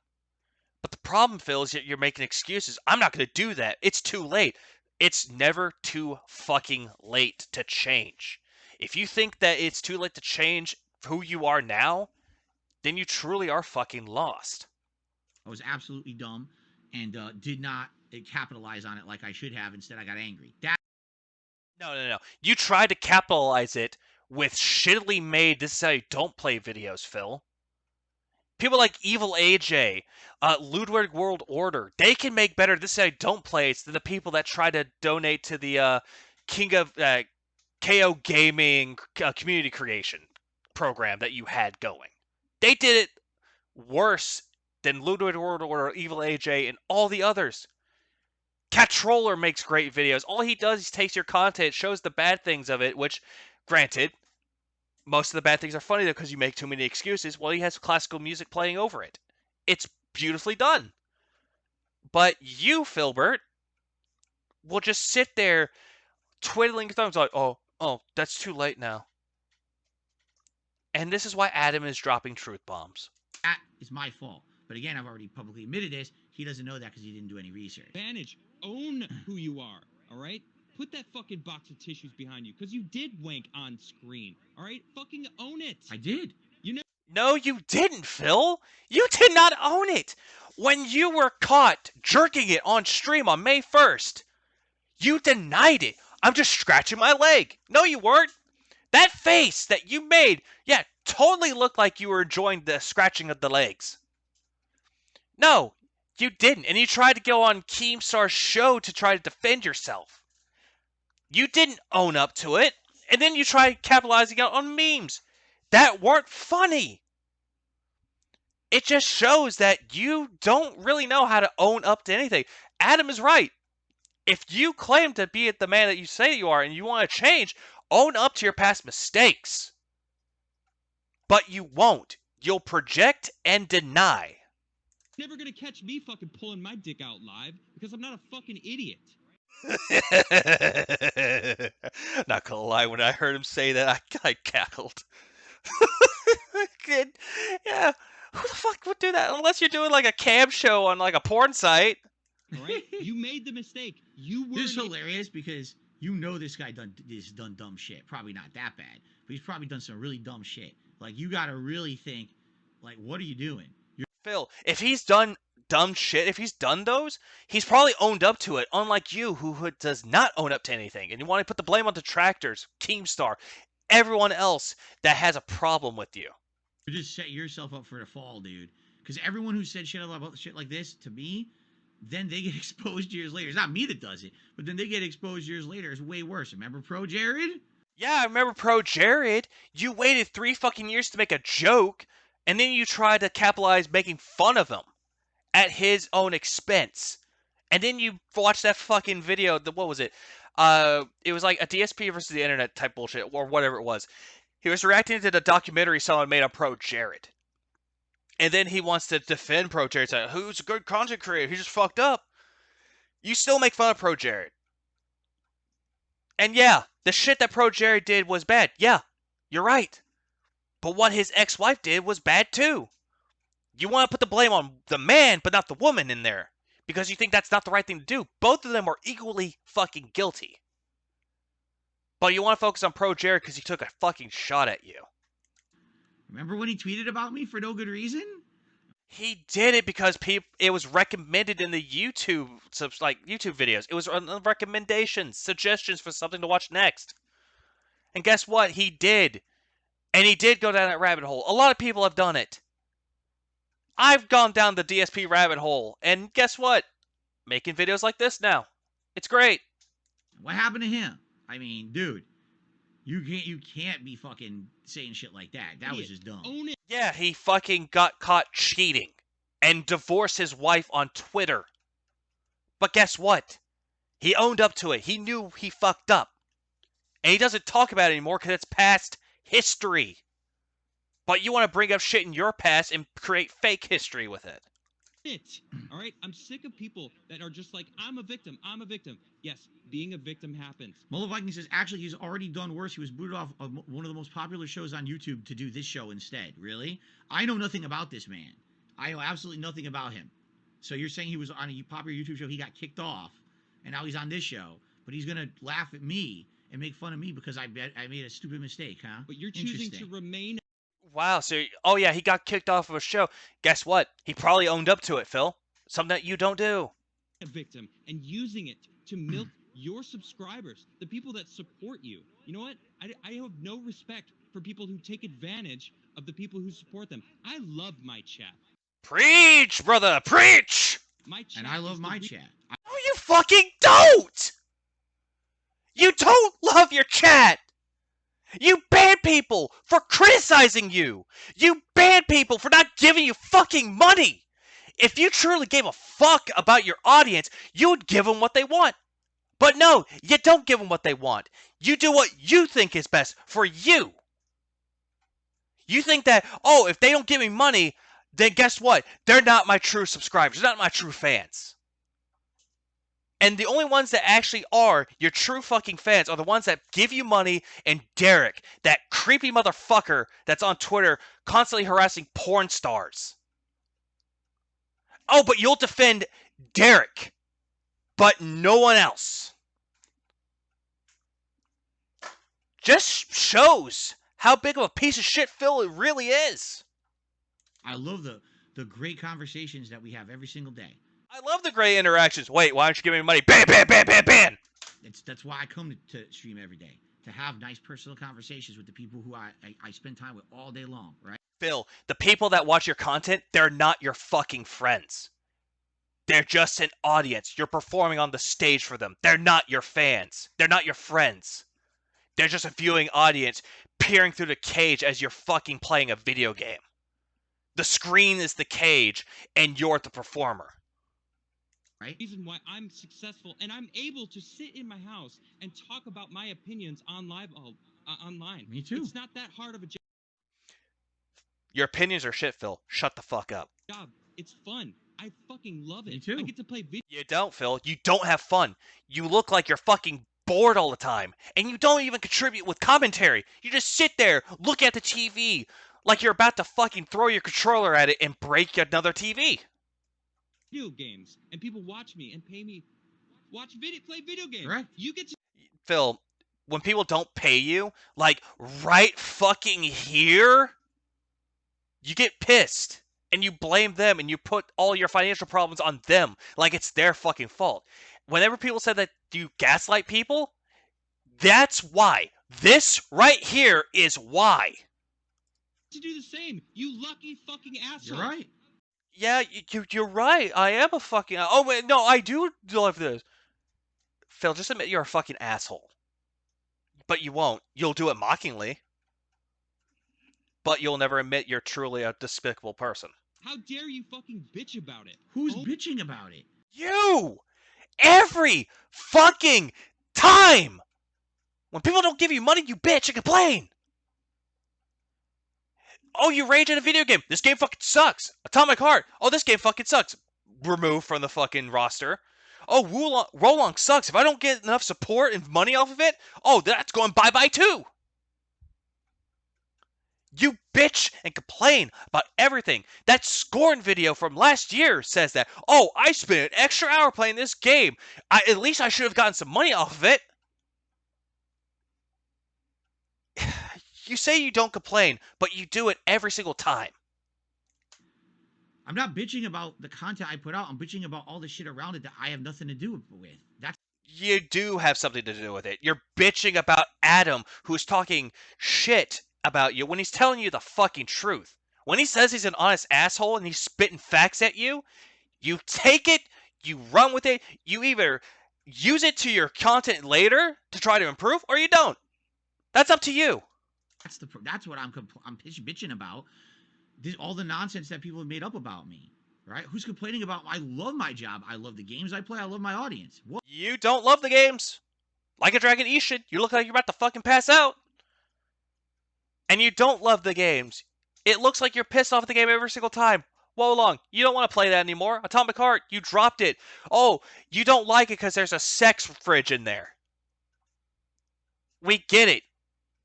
But the problem, Phil, is you're making excuses. I'm not going to do that. It's too late. It's never too fucking late to change. If you think that it's too late to change who you are now, then you truly are fucking lost. I was absolutely dumb and did not capitalize on it like I should have. Instead, I got angry. No. You tried to capitalize it with shittily made This Is How You Don't Play videos, Phil. People like Evil AJ, Ludwig World Order, they can make better This Is How You Don't Plays than the people that try to donate to the King of KO Gaming community creation program that you had going. They did it worse than Ludwig World Order, Evil AJ, and all the others. Catroller makes great videos. All he does is takes your content, shows the bad things of it, which, granted, most of the bad things are funny though because you make too many excuses. Well, he has classical music playing over it. It's beautifully done. But you, Filbert, will just sit there twiddling your thumbs like, oh, that's too late now. And this is why Adam is dropping truth bombs. That is my fault. But again, I've already publicly admitted this. He doesn't know that because he didn't do any research. Advantage. Own who you are, all right? Put that fucking box of tissues behind you because you did wank on screen, all right? Fucking own it. I did. No, you didn't, Phil. You did not own it. When you were caught jerking it on stream on May 1st, you denied it. I'm just scratching my leg. No, you weren't. That face that you made, yeah, totally looked like you were enjoying the scratching of the legs. No, you didn't. And you tried to go on Keemstar's show to try to defend yourself. You didn't own up to it. And then you tried capitalizing out on memes that weren't funny. It just shows that you don't really know how to own up to anything. Adam is right. If you claim to be the man that you say you are and you want to change, own up to your past mistakes. But you won't. You'll project and deny. Never gonna catch me fucking pulling my dick out live because I'm not a fucking idiot. Not gonna lie, when I heard him say that, I cackled. Yeah, who the fuck would do that? Unless you're doing like a cam show on like a porn site. All right? You made the mistake. You were. This is hilarious because this guy done dumb shit. Probably not that bad, but he's probably done some really dumb shit. Like, you gotta really think, like, what are you doing? Phil, if he's done dumb shit, if he's done those, he's probably owned up to it, unlike you, who does not own up to anything. And you want to put the blame on detractors, Keemstar, everyone else that has a problem with you. You just set yourself up for the fall, dude. Because everyone who said shit about shit like this to me, then they get exposed years later. It's not me that does it, but then they get exposed years later. It's way worse. Remember Pro Jared? Yeah, I remember Pro Jared. You waited 3 fucking years to make a joke, and then you tried to capitalize making fun of him at his own expense. And then you watched that fucking video. What was it? It was like a DSP versus the internet type bullshit, or whatever it was. He was reacting to the documentary someone made on Pro Jared. And then he wants to defend Pro Jared, saying, who's a good content creator? He just fucked up. You still make fun of Pro Jared. And yeah, the shit that Pro Jared did was bad. Yeah, you're right. But what his ex-wife did was bad too. You want to put the blame on the man, but not the woman in there. Because you think that's not the right thing to do. Both of them are equally fucking guilty. But you want to focus on Pro Jared because he took a fucking shot at you. Remember when he tweeted about me for no good reason? He did it because it was recommended in the YouTube videos. It was recommendations, suggestions for something to watch next. And guess what? He did. And he did go down that rabbit hole. A lot of people have done it. I've gone down the DSP rabbit hole, and guess what? Making videos like this now. It's great. What happened to him? I mean, dude, you can't be fucking saying shit like that. That was Idiot. just dumb. Own it. Yeah, he fucking got caught cheating and divorced his wife on Twitter. But guess what? He owned up to it. He knew he fucked up. And he doesn't talk about it anymore because it's past history. But you want to bring up shit in your past and create fake history with it. All right, I'm sick of people that are just like, I'm a victim. Yes, being a victim happens. Molo Viking says, actually, he's already done worse. He was booted off of one of the most popular shows on YouTube to do this show instead. Really? I know nothing about this man. I know absolutely nothing about him. So you're saying he was on a popular YouTube show, he got kicked off, and now he's on this show, but he's going to laugh at me and make fun of me because I made a stupid mistake, huh? But you're choosing to remain Wow, so, oh yeah, he got kicked off of a show. Guess what? He probably owned up to it, Phil. Something that you don't do. a victim and using it to milk your subscribers, the people that support you. You know what? I have no respect for people who take advantage of the people who support them. I love my chat. Preach, brother, preach! My chat And I love is the my re- chat. No, you fucking don't! You don't love your chat! You ban people for criticizing you! You ban people for not giving you fucking money! If you truly gave a fuck about your audience, you would give them what they want. But no, you don't give them what they want. You do what you think is best for you. You think that, oh, if they don't give me money, then guess what? They're not my true subscribers. They're not my true fans. And the only ones that actually are your true fucking fans are the ones that give you money, and Derek, that creepy motherfucker that's on Twitter constantly harassing porn stars. Oh, but you'll defend Derek, but no one else. Just shows how big of a piece of shit Phil it really is. I love the great conversations that we have every single day. I love the great interactions. Wait, why don't you give me money? Ban, ban, ban, ban, ban! That's why I come to stream every day, to have nice personal conversations with the people who I spend time with all day long, right? Phil, the people that watch your content, they're not your fucking friends. They're just an audience. You're performing on the stage for them. They're not your fans. They're not your friends. They're just a viewing audience peering through the cage as you're fucking playing a video game. The screen is the cage, and you're the performer. Right? reason why I'm successful and I'm able to sit in my house and talk about my opinions online. Me too. It's not that hard of a Your opinions are shit, Phil. Shut the fuck up. job. It's fun. I fucking love it. Me too. I get to play video. You don't, Phil. You don't have fun. You look like you're fucking bored all the time. And you don't even contribute with commentary. You just sit there, look at the TV, like you're about to fucking throw your controller at it and break another TV. Video games, and people watch me and pay me play video games. Correct. You get to Phil, when people don't pay you, like right fucking here, you get pissed and you blame them and you put all your financial problems on them like it's their fucking fault. Whenever people say that you gaslight people, that's why. This right here is why. do the same. You lucky fucking asshole. You're right. Yeah, you're right. I am a fucking... Oh, wait, no, I do love this. Phil, just admit you're a fucking asshole. But you won't. You'll do it mockingly. But you'll never admit you're truly a despicable person. How dare you fucking bitch about it? Who's Oh, bitching about it? You! Every fucking time! When people don't give you money, you bitch and complain! Oh, you rage at a video game. This game fucking sucks. Atomic Heart. Oh, this game fucking sucks. Removed from the fucking roster. Oh, Wolong sucks. If I don't get enough support and money off of it, oh, that's going bye-bye too. You bitch and complain about everything. That Scorn video from last year says that, oh, I spent an extra hour playing this game. At least I should have gotten some money off of it. You say you don't complain, but you do it every single time. I'm not bitching about the content I put out. I'm bitching about all the shit around it that I have nothing to do with. That's You do have something to do with it. You're bitching about Adam, who's talking shit about you when he's telling you the fucking truth. When he says he's an honest asshole and he's spitting facts at you, you take it, you run with it, you either use it to your content later to try to improve, or you don't. That's up to you. That's what I'm bitching about. All the nonsense that people have made up about me, right? Who's complaining about? I love my job. I love the games I play. I love my audience. What? You don't love the games. Like a Dragon Ishin, you look like you're about to fucking pass out. And you don't love the games. It looks like you're pissed off at the game every single time. Whoa, long. You don't want to play that anymore. Atomic Heart, you dropped it. Oh, you don't like it because there's a sex fridge in there. We get it.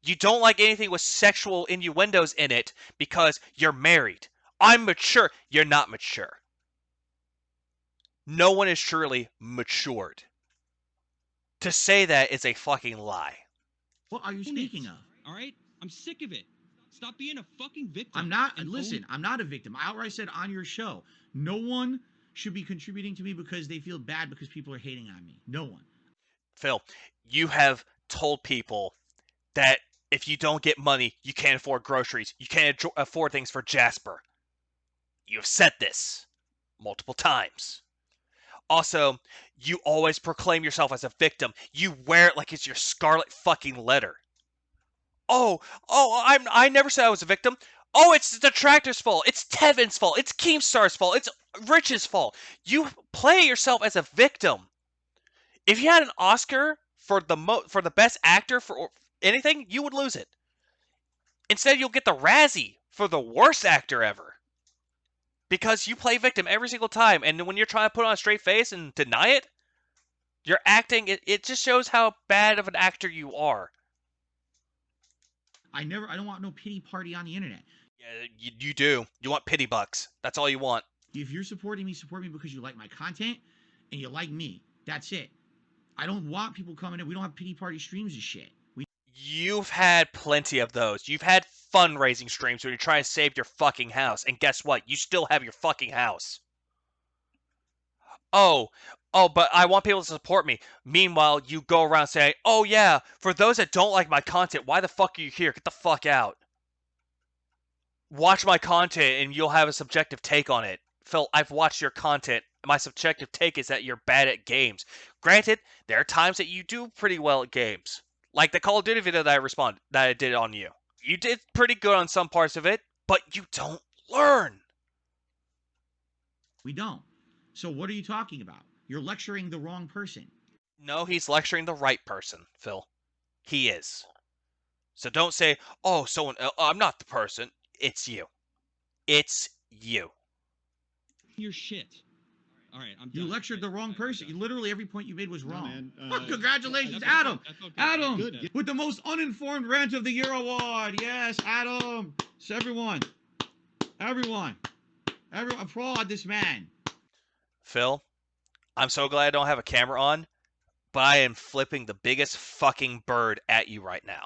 You don't like anything with sexual innuendos in it because you're married. I'm mature. You're not mature. No one is truly matured. To say that is a fucking lie. What are you speaking of? All right? I'm sick of it. Stop being a fucking victim. I'm not. Listen, I'm not a victim. I outright said on your show, no one should be contributing to me because they feel bad because people are hating on me. No one. Phil, you have told people that if you don't get money, you can't afford groceries. You can't afford things for Jasper. You've said this multiple times. Also, you always proclaim yourself as a victim. You wear it like it's your scarlet fucking letter. I never said I was a victim. Oh, it's the detractor's fault. It's Tevin's fault. It's Keemstar's fault. It's Rich's fault. You play yourself as a victim. If you had an Oscar for the best actor for anything, you would lose it. Instead, you'll get the Razzie for the worst actor ever. Because you play victim every single time, and when you're trying to put on a straight face and deny it, you're acting. It just shows how bad of an actor you are. I don't want no pity party on the internet. Yeah, you do. You want pity bucks. That's all you want. If you're supporting me, support me because you like my content and you like me. That's it. I don't want people coming in. We don't have pity party streams and shit. You've had plenty of those. You've had fundraising streams where you're trying to save your fucking house, and guess what? You still have your fucking house. Oh, but I want people to support me. Meanwhile, you go around saying, oh yeah, for those that don't like my content, why the fuck are you here? Get the fuck out. Watch my content and you'll have a subjective take on it. Phil, I've watched your content. My subjective take is that you're bad at games. Granted, there are times that you do pretty well at games. Like the Call of Duty video that I did on you. You did pretty good on some parts of it, but you don't learn. We don't. So what are you talking about? You're lecturing the wrong person. No, he's lecturing the right person, Phil. He is. So don't say, oh, I'm not the person. It's you. It's you. Your shit. All right, I'm done. You lectured the wrong person. Literally every point you made was wrong. man. Congratulations, I felt Adam. good. I felt Adam, Good. with the most uninformed rant of the year award. Yes, Adam. So everyone, applaud this man. Phil, I'm so glad I don't have a camera on, but I am flipping the biggest fucking bird at you right now.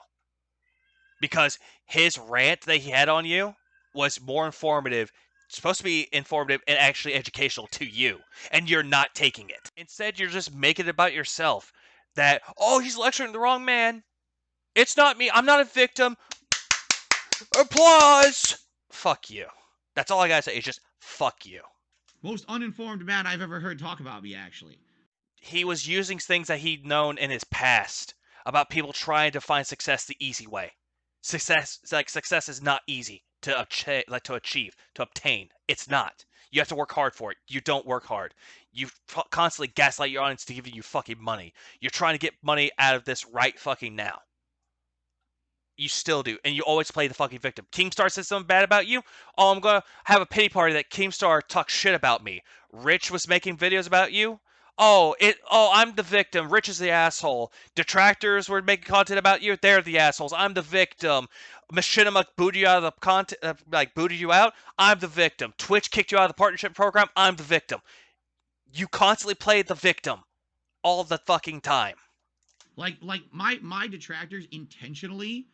Because his rant that he had on you was more informative, supposed to be informative and actually educational to you, and you're not taking it. Instead, you're just making it about yourself. That, oh, he's lecturing the wrong man. It's not me. I'm not a victim. Applause. Fuck you. That's all I gotta say is just fuck you. Most uninformed man I've ever heard talk about me, actually. He was using things that he'd known in his past about people trying to find success the easy way. Success is not easy to achieve, to obtain. It's not. You have to work hard for it. You don't work hard. You constantly gaslight your audience to give you fucking money. You're trying to get money out of this right fucking now. You still do, and you always play the fucking victim. Keemstar says something bad about you. Oh, I'm gonna have a pity party that Keemstar talks shit about me. Rich was making videos about you. Oh, I'm the victim. Rich is the asshole. Detractors were making content about you. They're the assholes. I'm the victim. Machinima booted you out of the content, booted you out. I'm the victim. Twitch kicked you out of the partnership program. I'm the victim. You constantly play the victim all the fucking time. Like my detractors intentionally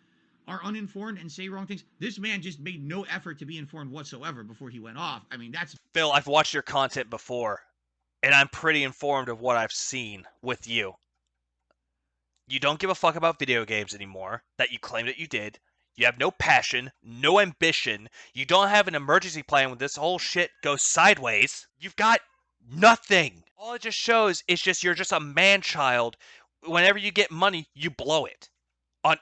are uninformed and say wrong things. This man just made no effort to be informed whatsoever before he went off. I mean, that's... Phil, I've watched your content before, and I'm pretty informed of what I've seen with you. You don't give a fuck about video games anymore, that you claim that you did. You have no passion, no ambition. You don't have an emergency plan when this whole shit goes sideways. You've got nothing. All it just shows is just you're just a man child. Whenever you get money, you blow it on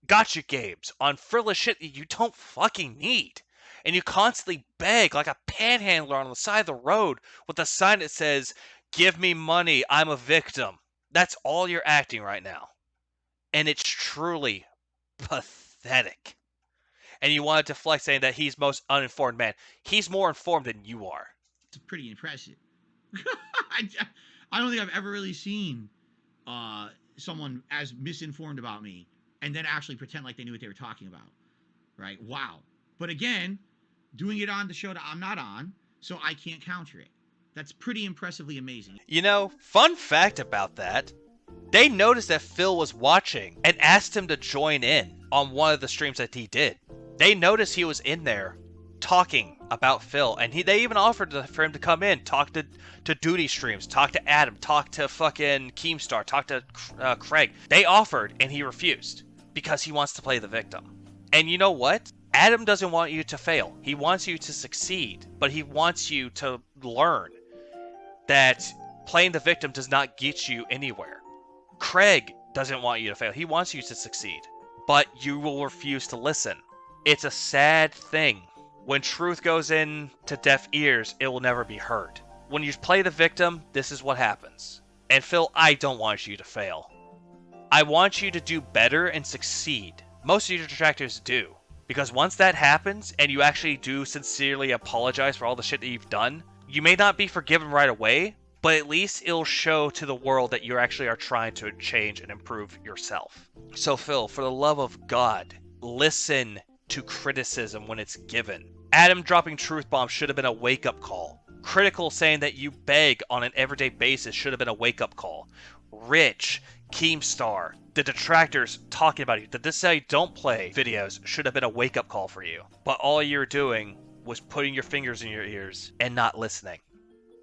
gotcha games, on frivolous shit that you don't fucking need. And you constantly beg like a panhandler on the side of the road with a sign that says, "Give me money, I'm a victim." That's all you're acting right now. And it's truly pathetic. And you want to deflect saying that he's most uninformed man. He's more informed than you are. It's pretty impressive. I don't think I've ever really seen someone as misinformed about me and then actually pretend like they knew what they were talking about. Right? Wow. But again, doing it on the show that I'm not on, so I can't counter it. That's pretty impressively amazing. You know, fun fact about that, they noticed that Phil was watching and asked him to join in on one of the streams that he did. They noticed he was in there talking about Phil, and they even offered for him to come in, talk to Duty streams, talk to Adam, talk to fucking Keemstar, talk to Craig. They offered, and he refused because he wants to play the victim. And you know what? Adam doesn't want you to fail. He wants you to succeed, but he wants you to learn that playing the victim does not get you anywhere. Craig doesn't want you to fail. He wants you to succeed, but you will refuse to listen. It's a sad thing. When truth goes into deaf ears, it will never be heard. When you play the victim, this is what happens. And Phil, I don't want you to fail. I want you to do better and succeed. Most of your detractors do. Because once that happens, and you actually do sincerely apologize for all the shit that you've done, you may not be forgiven right away, but at least it'll show to the world that you actually are trying to change and improve yourself. So Phil, for the love of God, listen to criticism when it's given. Adam dropping truth bombs should have been a wake-up call. Critical saying that you beg on an everyday basis should have been a wake-up call. Rich, Keemstar, the detractors talking about you, the This Is How You Don't Play videos should have been a wake-up call for you. But all you're doing was putting your fingers in your ears and not listening.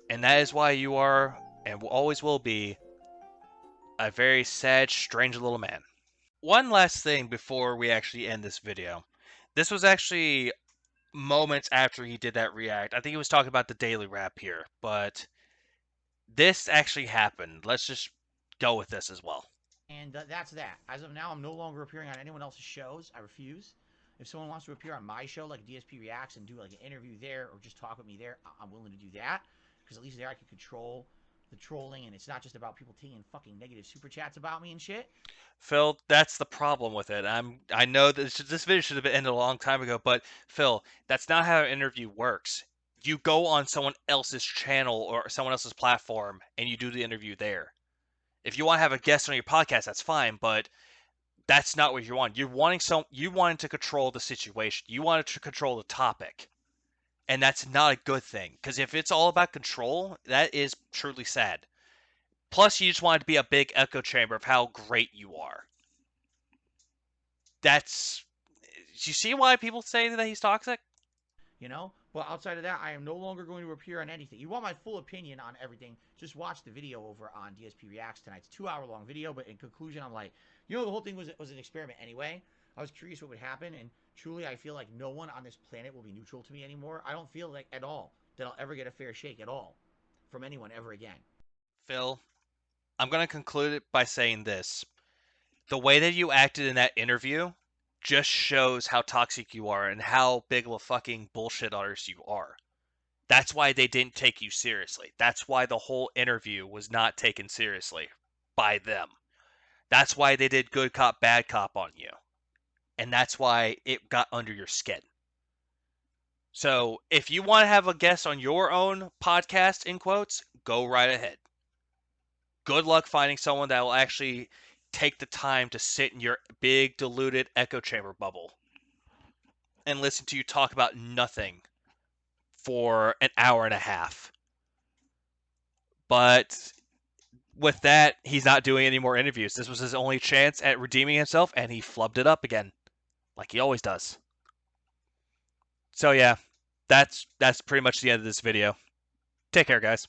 And that is why you are, and always will be, a very sad, strange little man. One last thing before we actually end this video. This was actually moments after he did that react. I think he was talking about the daily rap here, but this actually happened. Let's just go with this as well. And that's that. As of now, I'm no longer appearing on anyone else's shows. I refuse. If someone wants to appear on my show, like DSP Reacts, and do like an interview there or just talk with me there, I'm willing to do that. Because at least there I can control the trolling, and it's not just about people taking fucking negative super chats about me and shit. Phil, that's the problem with it. I know that this video should have been ended a long time ago, but Phil, that's not how an interview works. You go on someone else's channel or someone else's platform and you do the interview there. If you want to have a guest on your podcast, that's fine, but that's not what you want. You wanted to control the situation. You wanted to control the topic. And that's not a good thing, because if it's all about control, that is truly sad. Plus, you just wanted to be a big echo chamber of how great you are. That's... You see why people say that he's toxic? You know? But outside of that, I am no longer going to appear on anything. You want my full opinion on everything, just watch the video over on DSP Reacts tonight. It's a 2-hour-long video, but in conclusion, I'm like, you know, the whole thing was an experiment anyway. I was curious what would happen, and truly, I feel like no one on this planet will be neutral to me anymore. I don't feel like at all that I'll ever get a fair shake at all from anyone ever again. Phil, I'm going to conclude it by saying this. The way that you acted in that interview just shows how toxic you are and how big of a fucking bullshit artist you are. That's why they didn't take you seriously. That's why the whole interview was not taken seriously by them. That's why they did good cop, bad cop on you. And that's why it got under your skin. So if you want to have a guest on your own podcast, in quotes, go right ahead. Good luck finding someone that will actually take the time to sit in your big diluted echo chamber bubble and listen to you talk about nothing for an hour and a half. But with that, he's not doing any more interviews. This was his only chance at redeeming himself, and he flubbed it up again, like he always does. So yeah, that's pretty much the end of this video. Take care, guys.